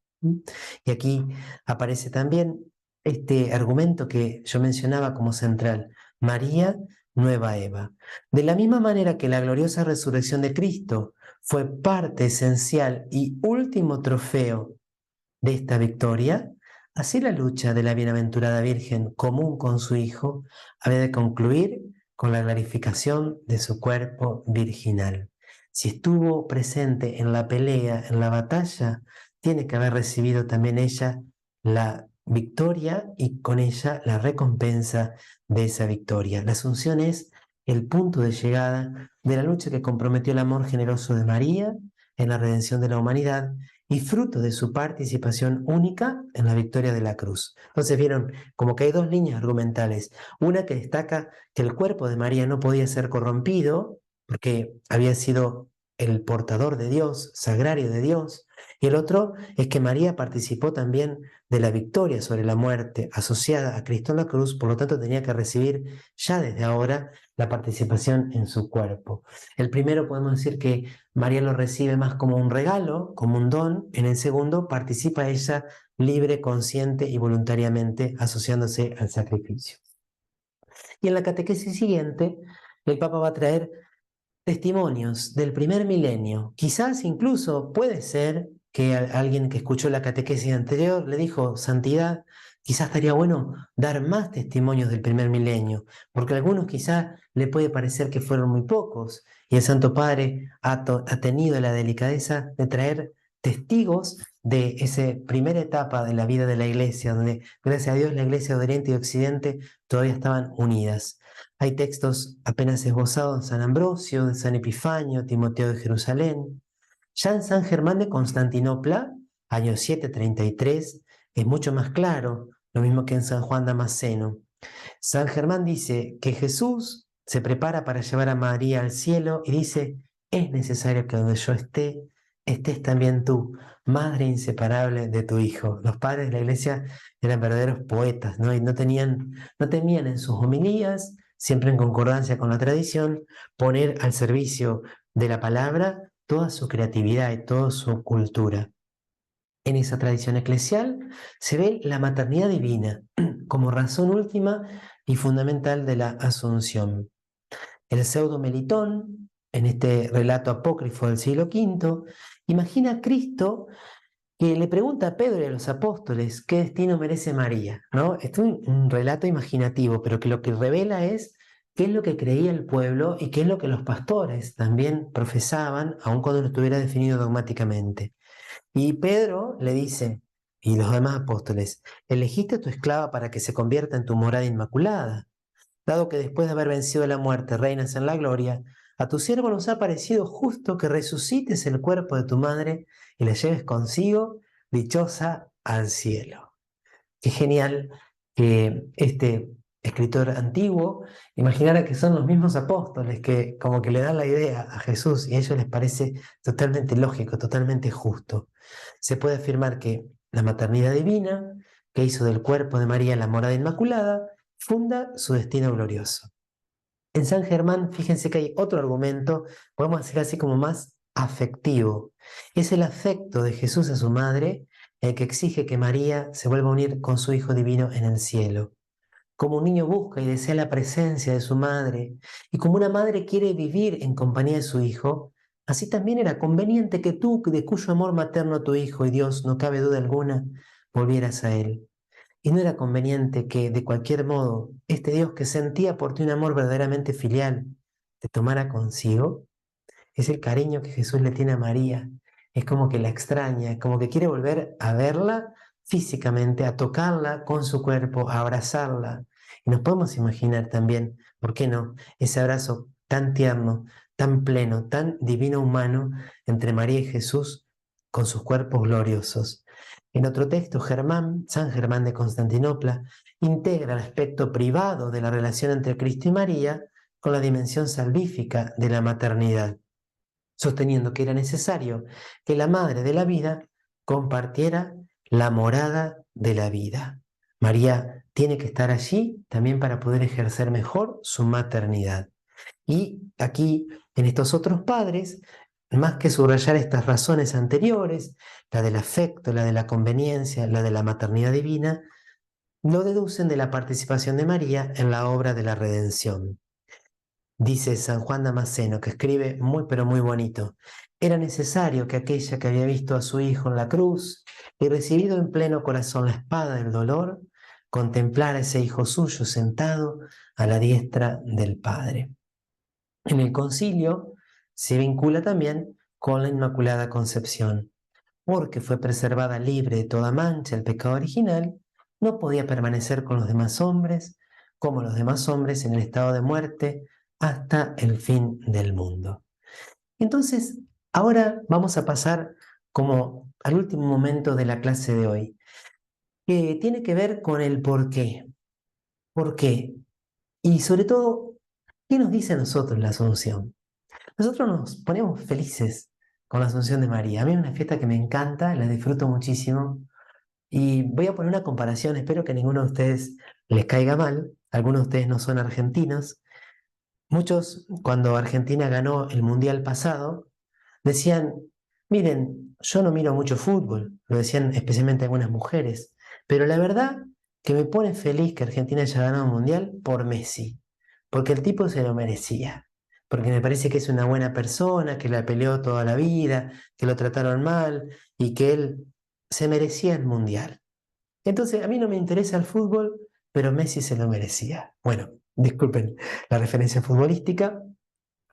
Y aquí aparece también este argumento que yo mencionaba como central: María, nueva Eva. De la misma manera que la gloriosa resurrección de Cristo fue parte esencial y último trofeo de esta victoria, así la lucha de la bienaventurada Virgen común con su Hijo había de concluir con la glorificación de su cuerpo virginal. Si estuvo presente en la pelea, en la batalla, tiene que haber recibido también ella la victoria y con ella la recompensa de esa victoria. La Asunción es el punto de llegada de la lucha que comprometió el amor generoso de María en la redención de la humanidad y fruto de su participación única en la victoria de la cruz. Entonces vieron como que hay dos líneas argumentales, una que destaca que el cuerpo de María no podía ser corrompido porque había sido el portador de Dios, sagrario de Dios, y el otro es que María participó también de la victoria sobre la muerte asociada a Cristo en la cruz, por lo tanto tenía que recibir ya desde ahora la participación en su cuerpo. El primero podemos decir que María lo recibe más como un regalo, como un don. En el segundo, participa ella libre, consciente y voluntariamente asociándose al sacrificio. Y en la catequesis siguiente, el Papa va a traer testimonios del primer milenio. Quizás incluso puede ser que alguien que escuchó la catequesis anterior le dijo: Santidad, quizás estaría bueno dar más testimonios del primer milenio, porque a algunos quizás le puede parecer que fueron muy pocos, y el Santo Padre ha tenido la delicadeza de traer testigos de esa primera etapa de la vida de la Iglesia, donde gracias a Dios la Iglesia de Oriente y Occidente todavía estaban unidas. Hay textos apenas esbozados de San Ambrosio, de San Epifanio, Timoteo de Jerusalén. Ya en San Germán de Constantinopla, año 733, es mucho más claro, lo mismo que en San Juan Damasceno. San Germán dice que Jesús se prepara para llevar a María al cielo y dice: es necesario que donde yo esté, estés también tú, madre inseparable de tu Hijo. Los padres de la iglesia eran verdaderos poetas, ¿no? Y no temían en sus homilías, siempre en concordancia con la tradición, poner al servicio de la palabra toda su creatividad y toda su cultura. En esa tradición eclesial se ve la maternidad divina como razón última y fundamental de la Asunción. El pseudo Melitón, en este relato apócrifo del siglo V, imagina a Cristo que le pregunta a Pedro y a los apóstoles qué destino merece María, ¿no? Esto es un relato imaginativo, pero que lo que revela es qué es lo que creía el pueblo y qué es lo que los pastores también profesaban, aun cuando no estuviera definido dogmáticamente. Y Pedro le dice, y los demás apóstoles: elegiste a tu esclava para que se convierta en tu morada inmaculada. Dado que después de haber vencido la muerte reinas en la gloria, a tu siervo nos ha parecido justo que resucites el cuerpo de tu madre y la lleves consigo, dichosa, al cielo. Qué genial que este escritor antiguo imaginara que son los mismos apóstoles que como que le dan la idea a Jesús y a ellos les parece totalmente lógico, totalmente justo. Se puede afirmar que la maternidad divina, que hizo del cuerpo de María la morada inmaculada, funda su destino glorioso. En San Germán, fíjense que hay otro argumento, podemos decir así como más afectivo. Es el afecto de Jesús a su madre el que exige que María se vuelva a unir con su Hijo divino en el cielo. Como un niño busca y desea la presencia de su madre, y como una madre quiere vivir en compañía de su hijo, Así también era conveniente que tú, de cuyo amor materno tu Hijo y Dios, no cabe duda alguna, volvieras a Él. Y no era conveniente que, de cualquier modo, este Dios que sentía por ti un amor verdaderamente filial, te tomara consigo. Es el cariño que Jesús le tiene a María. Es como que la extraña, es como que quiere volver a verla físicamente, a tocarla con su cuerpo, a abrazarla. Y nos podemos imaginar también, ¿por qué no? Ese abrazo tan tierno, tan pleno, tan divino humano entre María y Jesús con sus cuerpos gloriosos. En otro texto, Germán, San Germán de Constantinopla, integra el aspecto privado de la relación entre Cristo y María con la dimensión salvífica de la maternidad, sosteniendo que era necesario que la madre de la vida compartiera la morada de la vida. María tiene que estar allí también para poder ejercer mejor su maternidad. Y aquí, en estos otros padres, más que subrayar estas razones anteriores, la del afecto, la de la conveniencia, la de la maternidad divina, lo deducen de la participación de María en la obra de la redención. Dice San Juan Damasceno, que escribe muy pero muy bonito: era necesario que aquella que había visto a su hijo en la cruz y recibido en pleno corazón la espada del dolor, contemplara a ese hijo suyo sentado a la diestra del Padre. En el concilio se vincula también con la Inmaculada Concepción, porque fue preservada libre de toda mancha el pecado original, no podía permanecer con los demás hombres, como los demás hombres en el estado de muerte, hasta el fin del mundo. Entonces, ahora vamos a pasar como al último momento de la clase de hoy, que tiene que ver con el por qué. ¿Por qué? Y sobre todo, ¿qué nos dice a nosotros la Asunción? Nosotros nos ponemos felices con la Asunción de María. A mí es una fiesta que me encanta, la disfruto muchísimo. Y voy a poner una comparación, espero que a ninguno de ustedes les caiga mal. Algunos de ustedes no son argentinos. Muchos, cuando Argentina ganó el Mundial pasado, decían, miren, yo no miro mucho fútbol, lo decían especialmente algunas mujeres, pero la verdad que me pone feliz que Argentina haya ganado un Mundial por Messi, porque el tipo se lo merecía, porque me parece que es una buena persona, que la peleó toda la vida, que lo trataron mal y que él se merecía el Mundial. Entonces, a mí no me interesa el fútbol, pero Messi se lo merecía. Bueno, disculpen la referencia futbolística,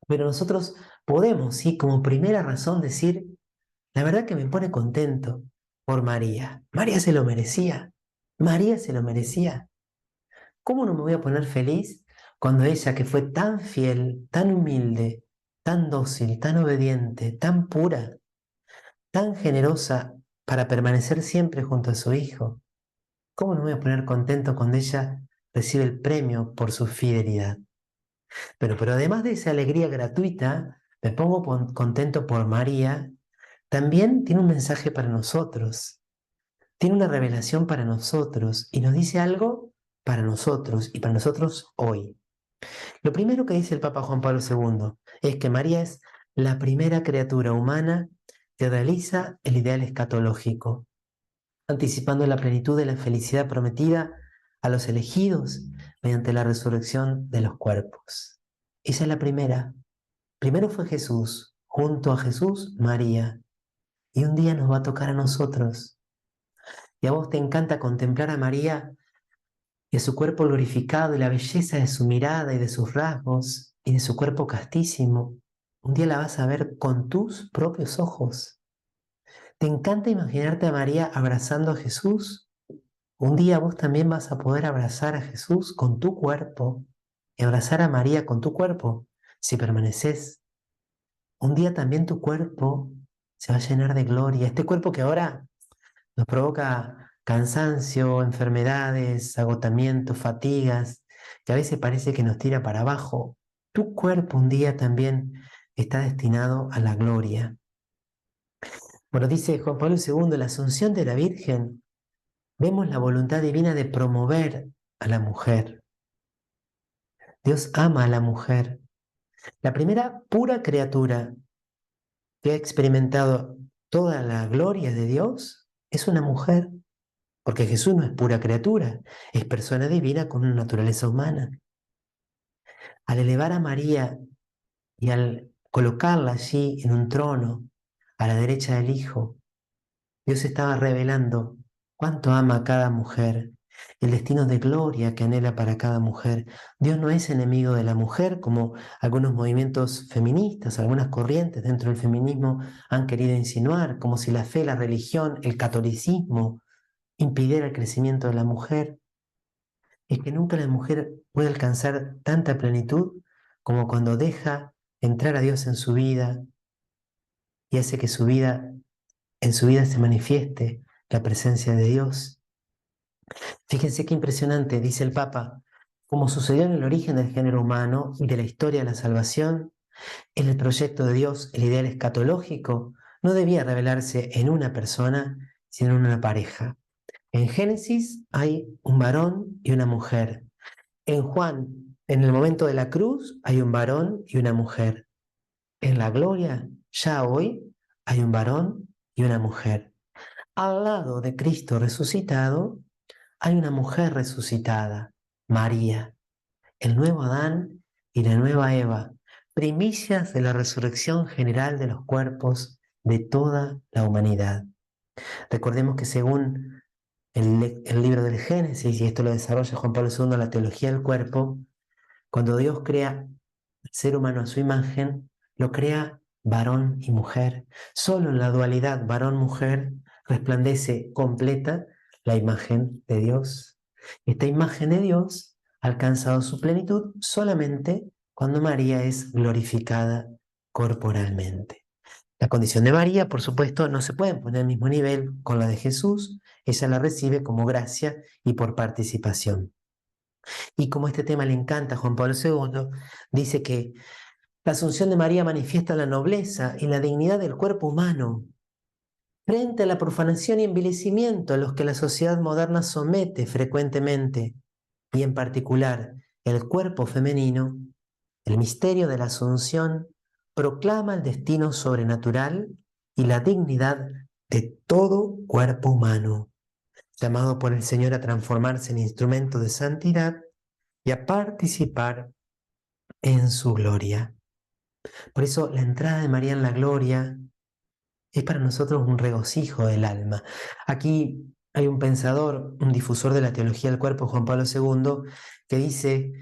pero nosotros podemos, sí, como primera razón decir, la verdad que me pone contento por María. María se lo merecía. María se lo merecía. ¿Cómo no me voy a poner feliz cuando ella, que fue tan fiel, tan humilde, tan dócil, tan obediente, tan pura, tan generosa para permanecer siempre junto a su hijo? ¿Cómo no me voy a poner contento cuando ella recibe el premio por su fidelidad? Pero además de esa alegría gratuita, me pongo contento por María. También tiene un mensaje para nosotros, tiene una revelación para nosotros y nos dice algo para nosotros y para nosotros hoy. Lo primero que dice el Papa Juan Pablo II es que María es la primera criatura humana que realiza el ideal escatológico, anticipando la plenitud de la felicidad prometida a los elegidos mediante la resurrección de los cuerpos. Esa es la primera. Primero fue Jesús, junto a Jesús, María, y un día nos va a tocar a nosotros. Y a vos te encanta contemplar a María y a su cuerpo glorificado y la belleza de su mirada y de sus rasgos y de su cuerpo castísimo. Un día la vas a ver con tus propios ojos. ¿Te encanta imaginarte a María abrazando a Jesús? Un día vos también vas a poder abrazar a Jesús con tu cuerpo y abrazar a María con tu cuerpo si permaneces. Un día también tu cuerpo se va a llenar de gloria. Este cuerpo que ahora nos provoca cansancio, enfermedades, agotamiento, fatigas, que a veces parece que nos tira para abajo. Tu cuerpo un día también está destinado a la gloria. Bueno, dice Juan Pablo II, la asunción de la Virgen, vemos la voluntad divina de promover a la mujer. Dios ama a la mujer. La primera pura criatura que ha experimentado toda la gloria de Dios es una mujer. Porque Jesús no es pura criatura, es persona divina con una naturaleza humana. Al elevar a María y al colocarla allí en un trono, a la derecha del Hijo. Dios estaba revelando cuánto ama a cada mujer, el destino de gloria que anhela para cada mujer. Dios no es enemigo de la mujer, como algunos movimientos feministas, algunas corrientes dentro del feminismo han querido insinuar, como si la fe, la religión, el catolicismo impidiera el crecimiento de la mujer. Es que nunca la mujer puede alcanzar tanta plenitud como cuando deja entrar a Dios en su vida y hace que en su vida se manifieste la presencia de Dios. Fíjense qué impresionante, dice el Papa, como sucedió en el origen del género humano y de la historia de la salvación, en el proyecto de Dios, el ideal escatológico no debía revelarse en una persona, sino en una pareja. En Génesis hay un varón y una mujer. En Juan, en el momento de la cruz, hay un varón y una mujer. En la gloria, ya hoy, hay un varón y una mujer. Al lado de Cristo resucitado, hay una mujer resucitada, María, el nuevo Adán y la nueva Eva, primicias de la resurrección general de los cuerpos de toda la humanidad. Recordemos que según el libro del Génesis, y esto lo desarrolla Juan Pablo II en la teología del cuerpo, cuando Dios crea al ser humano a su imagen, lo crea varón y mujer. Solo en la dualidad varón-mujer resplandece completa la imagen de Dios. Esta imagen de Dios ha alcanzado su plenitud solamente cuando María es glorificada corporalmente. La condición de María, por supuesto, no se puede poner al mismo nivel con la de Jesús. Ella la recibe como gracia y por participación. Y como este tema le encanta a Juan Pablo II, dice que la asunción de María manifiesta la nobleza y la dignidad del cuerpo humano frente a la profanación y envilecimiento a los que la sociedad moderna somete frecuentemente, y en particular el cuerpo femenino. El misterio de la Asunción proclama el destino sobrenatural y la dignidad de todo cuerpo humano, llamado por el Señor a transformarse en instrumento de santidad y a participar en su gloria. Por eso la entrada de María en la gloria es para nosotros un regocijo del alma. Aquí hay un pensador, un difusor de la teología del cuerpo, Juan Pablo II, que dice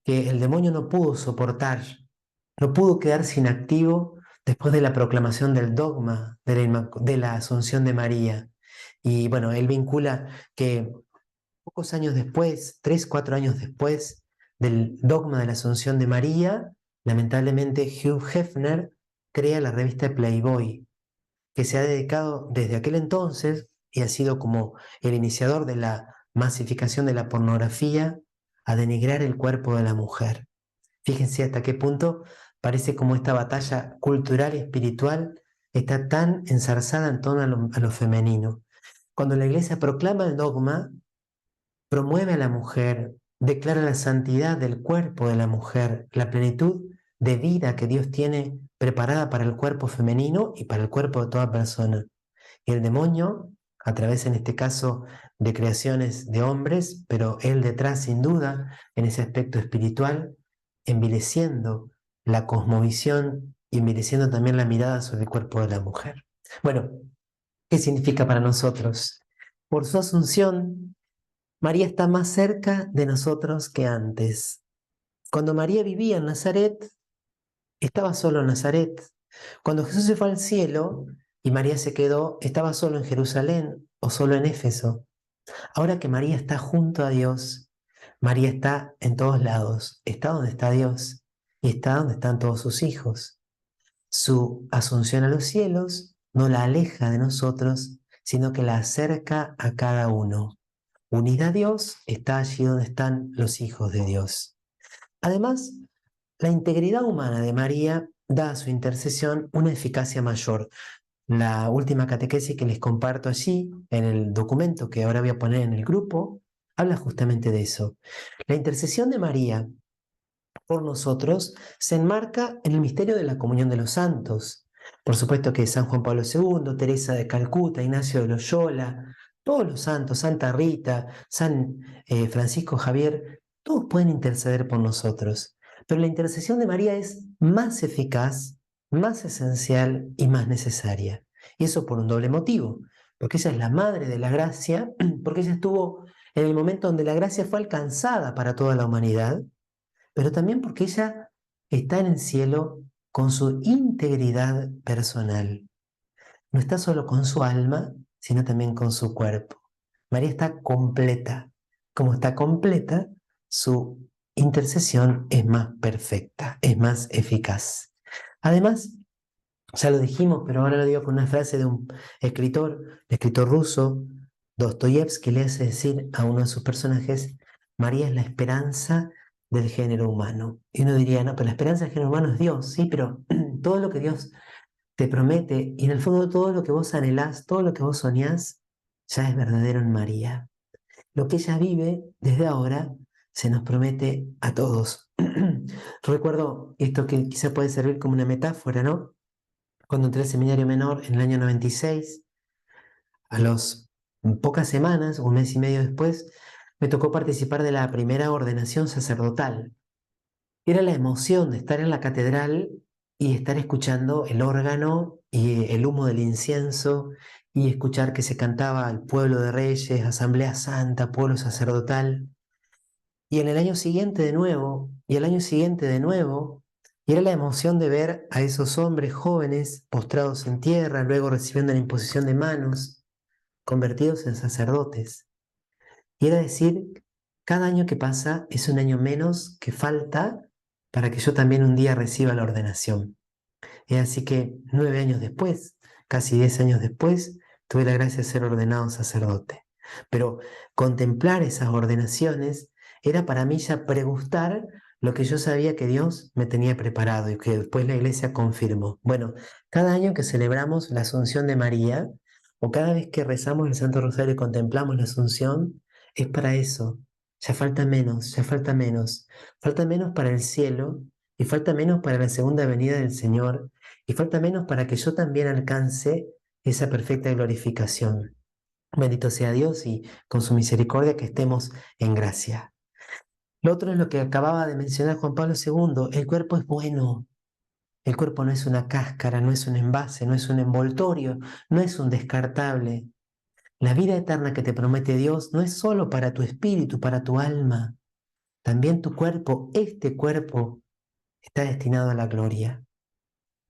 que el demonio no pudo soportar, no pudo quedarse inactivo después de la proclamación del dogma de la Asunción de María. Y bueno, él vincula que pocos años después, 3, 4 años después del dogma de la Asunción de María, lamentablemente Hugh Hefner crea la revista Playboy, que se ha dedicado desde aquel entonces y ha sido como el iniciador de la masificación de la pornografía a denigrar el cuerpo de la mujer. Fíjense hasta qué punto parece como esta batalla cultural y espiritual está tan ensarzada en torno a lo femenino. Cuando la iglesia proclama el dogma, promueve a la mujer, declara la santidad del cuerpo de la mujer, la plenitud de vida que Dios tiene preparada para el cuerpo femenino y para el cuerpo de toda persona. Y el demonio, a través en este caso de creaciones de hombres, pero él detrás sin duda en ese aspecto espiritual, envileciendo la cosmovisión y envileciendo también la mirada sobre el cuerpo de la mujer. Bueno, ¿qué significa para nosotros? Por su asunción, María está más cerca de nosotros que antes. Cuando María vivía en Nazaret, estaba solo en Nazaret. Cuando Jesús se fue al cielo y María se quedó, estaba solo en Jerusalén o solo en Éfeso. Ahora que María está junto a Dios, María está en todos lados. Está donde está Dios y está donde están todos sus hijos. Su asunción a los cielos no la aleja de nosotros, sino que la acerca a cada uno. Unida a Dios, está allí donde están los hijos de Dios. Además, la integridad humana de María da a su intercesión una eficacia mayor. La última catequesis que les comparto allí, en el documento que ahora voy a poner en el grupo, habla justamente de eso. La intercesión de María por nosotros se enmarca en el misterio de la comunión de los santos. Por supuesto que San Juan Pablo II, Teresa de Calcuta, Ignacio de Loyola, todos los santos, Santa Rita, San Francisco Javier, todos pueden interceder por nosotros. Pero la intercesión de María es más eficaz más esencial y más necesaria. Y eso por un doble motivo, porque ella es la madre de la gracia, porque ella estuvo en el momento donde la gracia fue alcanzada para toda la humanidad, pero también porque ella está en el cielo con su integridad personal. No está solo con su alma, sino también con su cuerpo. María está completa. Como está completa, su intercesión es más perfecta, es más eficaz. Además, ya lo dijimos, pero ahora lo digo con una frase de un escritor, el escritor ruso, Dostoyevsky, le hace decir a uno de sus personajes: María es la esperanza del género humano. Y uno diría, no, pero la esperanza del género humano es Dios, sí, pero todo lo que Dios te promete, y en el fondo todo lo que vos anhelás, todo lo que vos soñás, ya es verdadero en María. Lo que ella vive desde ahora se nos promete a todos. Recuerdo esto que quizá puede servir como una metáfora, ¿no? Cuando entré al seminario menor en el año 96, a las pocas semanas, un mes y medio después, me tocó participar de la primera ordenación sacerdotal. Era la emoción de estar en la catedral y estar escuchando el órgano y el humo del incienso y escuchar que se cantaba al pueblo de reyes, Asamblea Santa, pueblo sacerdotal. Y en el año siguiente de nuevo, y el año siguiente de nuevo, y era la emoción de ver a esos hombres jóvenes postrados en tierra, luego recibiendo la imposición de manos, convertidos en sacerdotes. Y era decir, cada año que pasa es un año menos que falta para que yo también un día reciba la ordenación. Y así que 9 años después, casi 10 años después, tuve la gracia de ser ordenado sacerdote. Pero contemplar esas ordenaciones era para mí ya pregustar lo que yo sabía que Dios me tenía preparado y que después la iglesia confirmó. Bueno, cada año que celebramos la Asunción de María, o cada vez que rezamos el Santo Rosario y contemplamos la Asunción, es para eso. Ya falta menos, ya falta menos. Falta menos para el cielo y falta menos para la segunda venida del Señor y falta menos para que yo también alcance esa perfecta glorificación. Bendito sea Dios y con su misericordia que estemos en gracia. Lo otro es lo que acababa de mencionar Juan Pablo II. El cuerpo es bueno. El cuerpo no es una cáscara, no es un envase, no es un envoltorio, no es un descartable. La vida eterna que te promete Dios no es solo para tu espíritu, para tu alma. También tu cuerpo, este cuerpo, está destinado a la gloria.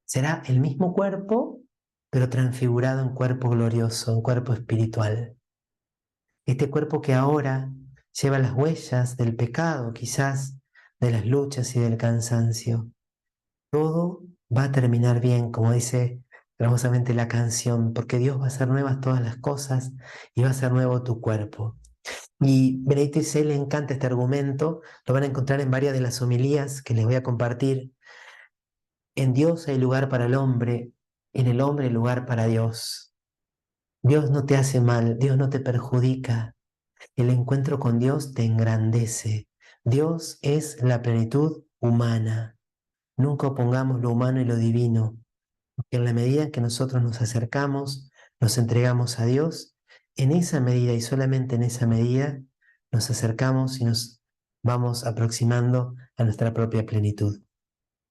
Será el mismo cuerpo, pero transfigurado en cuerpo glorioso, en cuerpo espiritual. Este cuerpo que ahora lleva las huellas del pecado, quizás de las luchas y del cansancio. Todo va a terminar bien, como dice hermosamente la canción, porque Dios va a hacer nuevas todas las cosas y va a hacer nuevo tu cuerpo. Y Benedicto XVI le encanta este argumento, lo van a encontrar en varias de las homilías que les voy a compartir. En Dios hay lugar para el hombre, en el hombre hay lugar para Dios. Dios no te hace mal, Dios no te perjudica. El encuentro con Dios te engrandece. Dios es la plenitud humana. Nunca opongamos lo humano y lo divino, porque en la medida que nosotros nos acercamos, nos entregamos a Dios, en esa medida y solamente en esa medida nos acercamos y nos vamos aproximando a nuestra propia plenitud.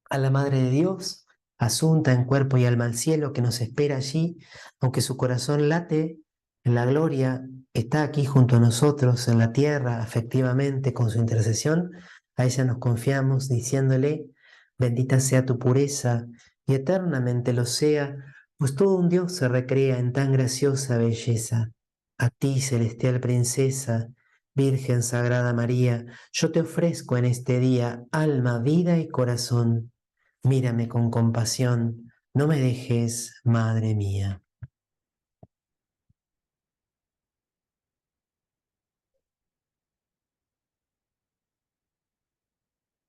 A la Madre de Dios, asunta en cuerpo y alma al cielo, que nos espera allí, aunque su corazón late en la gloria, está aquí junto a nosotros en la tierra, afectivamente, con su intercesión. A ella nos confiamos diciéndole: bendita sea tu pureza y eternamente lo sea, pues todo un Dios se recrea en tan graciosa belleza. A ti, celestial princesa, Virgen Sagrada María, yo te ofrezco en este día alma, vida y corazón. Mírame con compasión, no me dejes, Madre mía.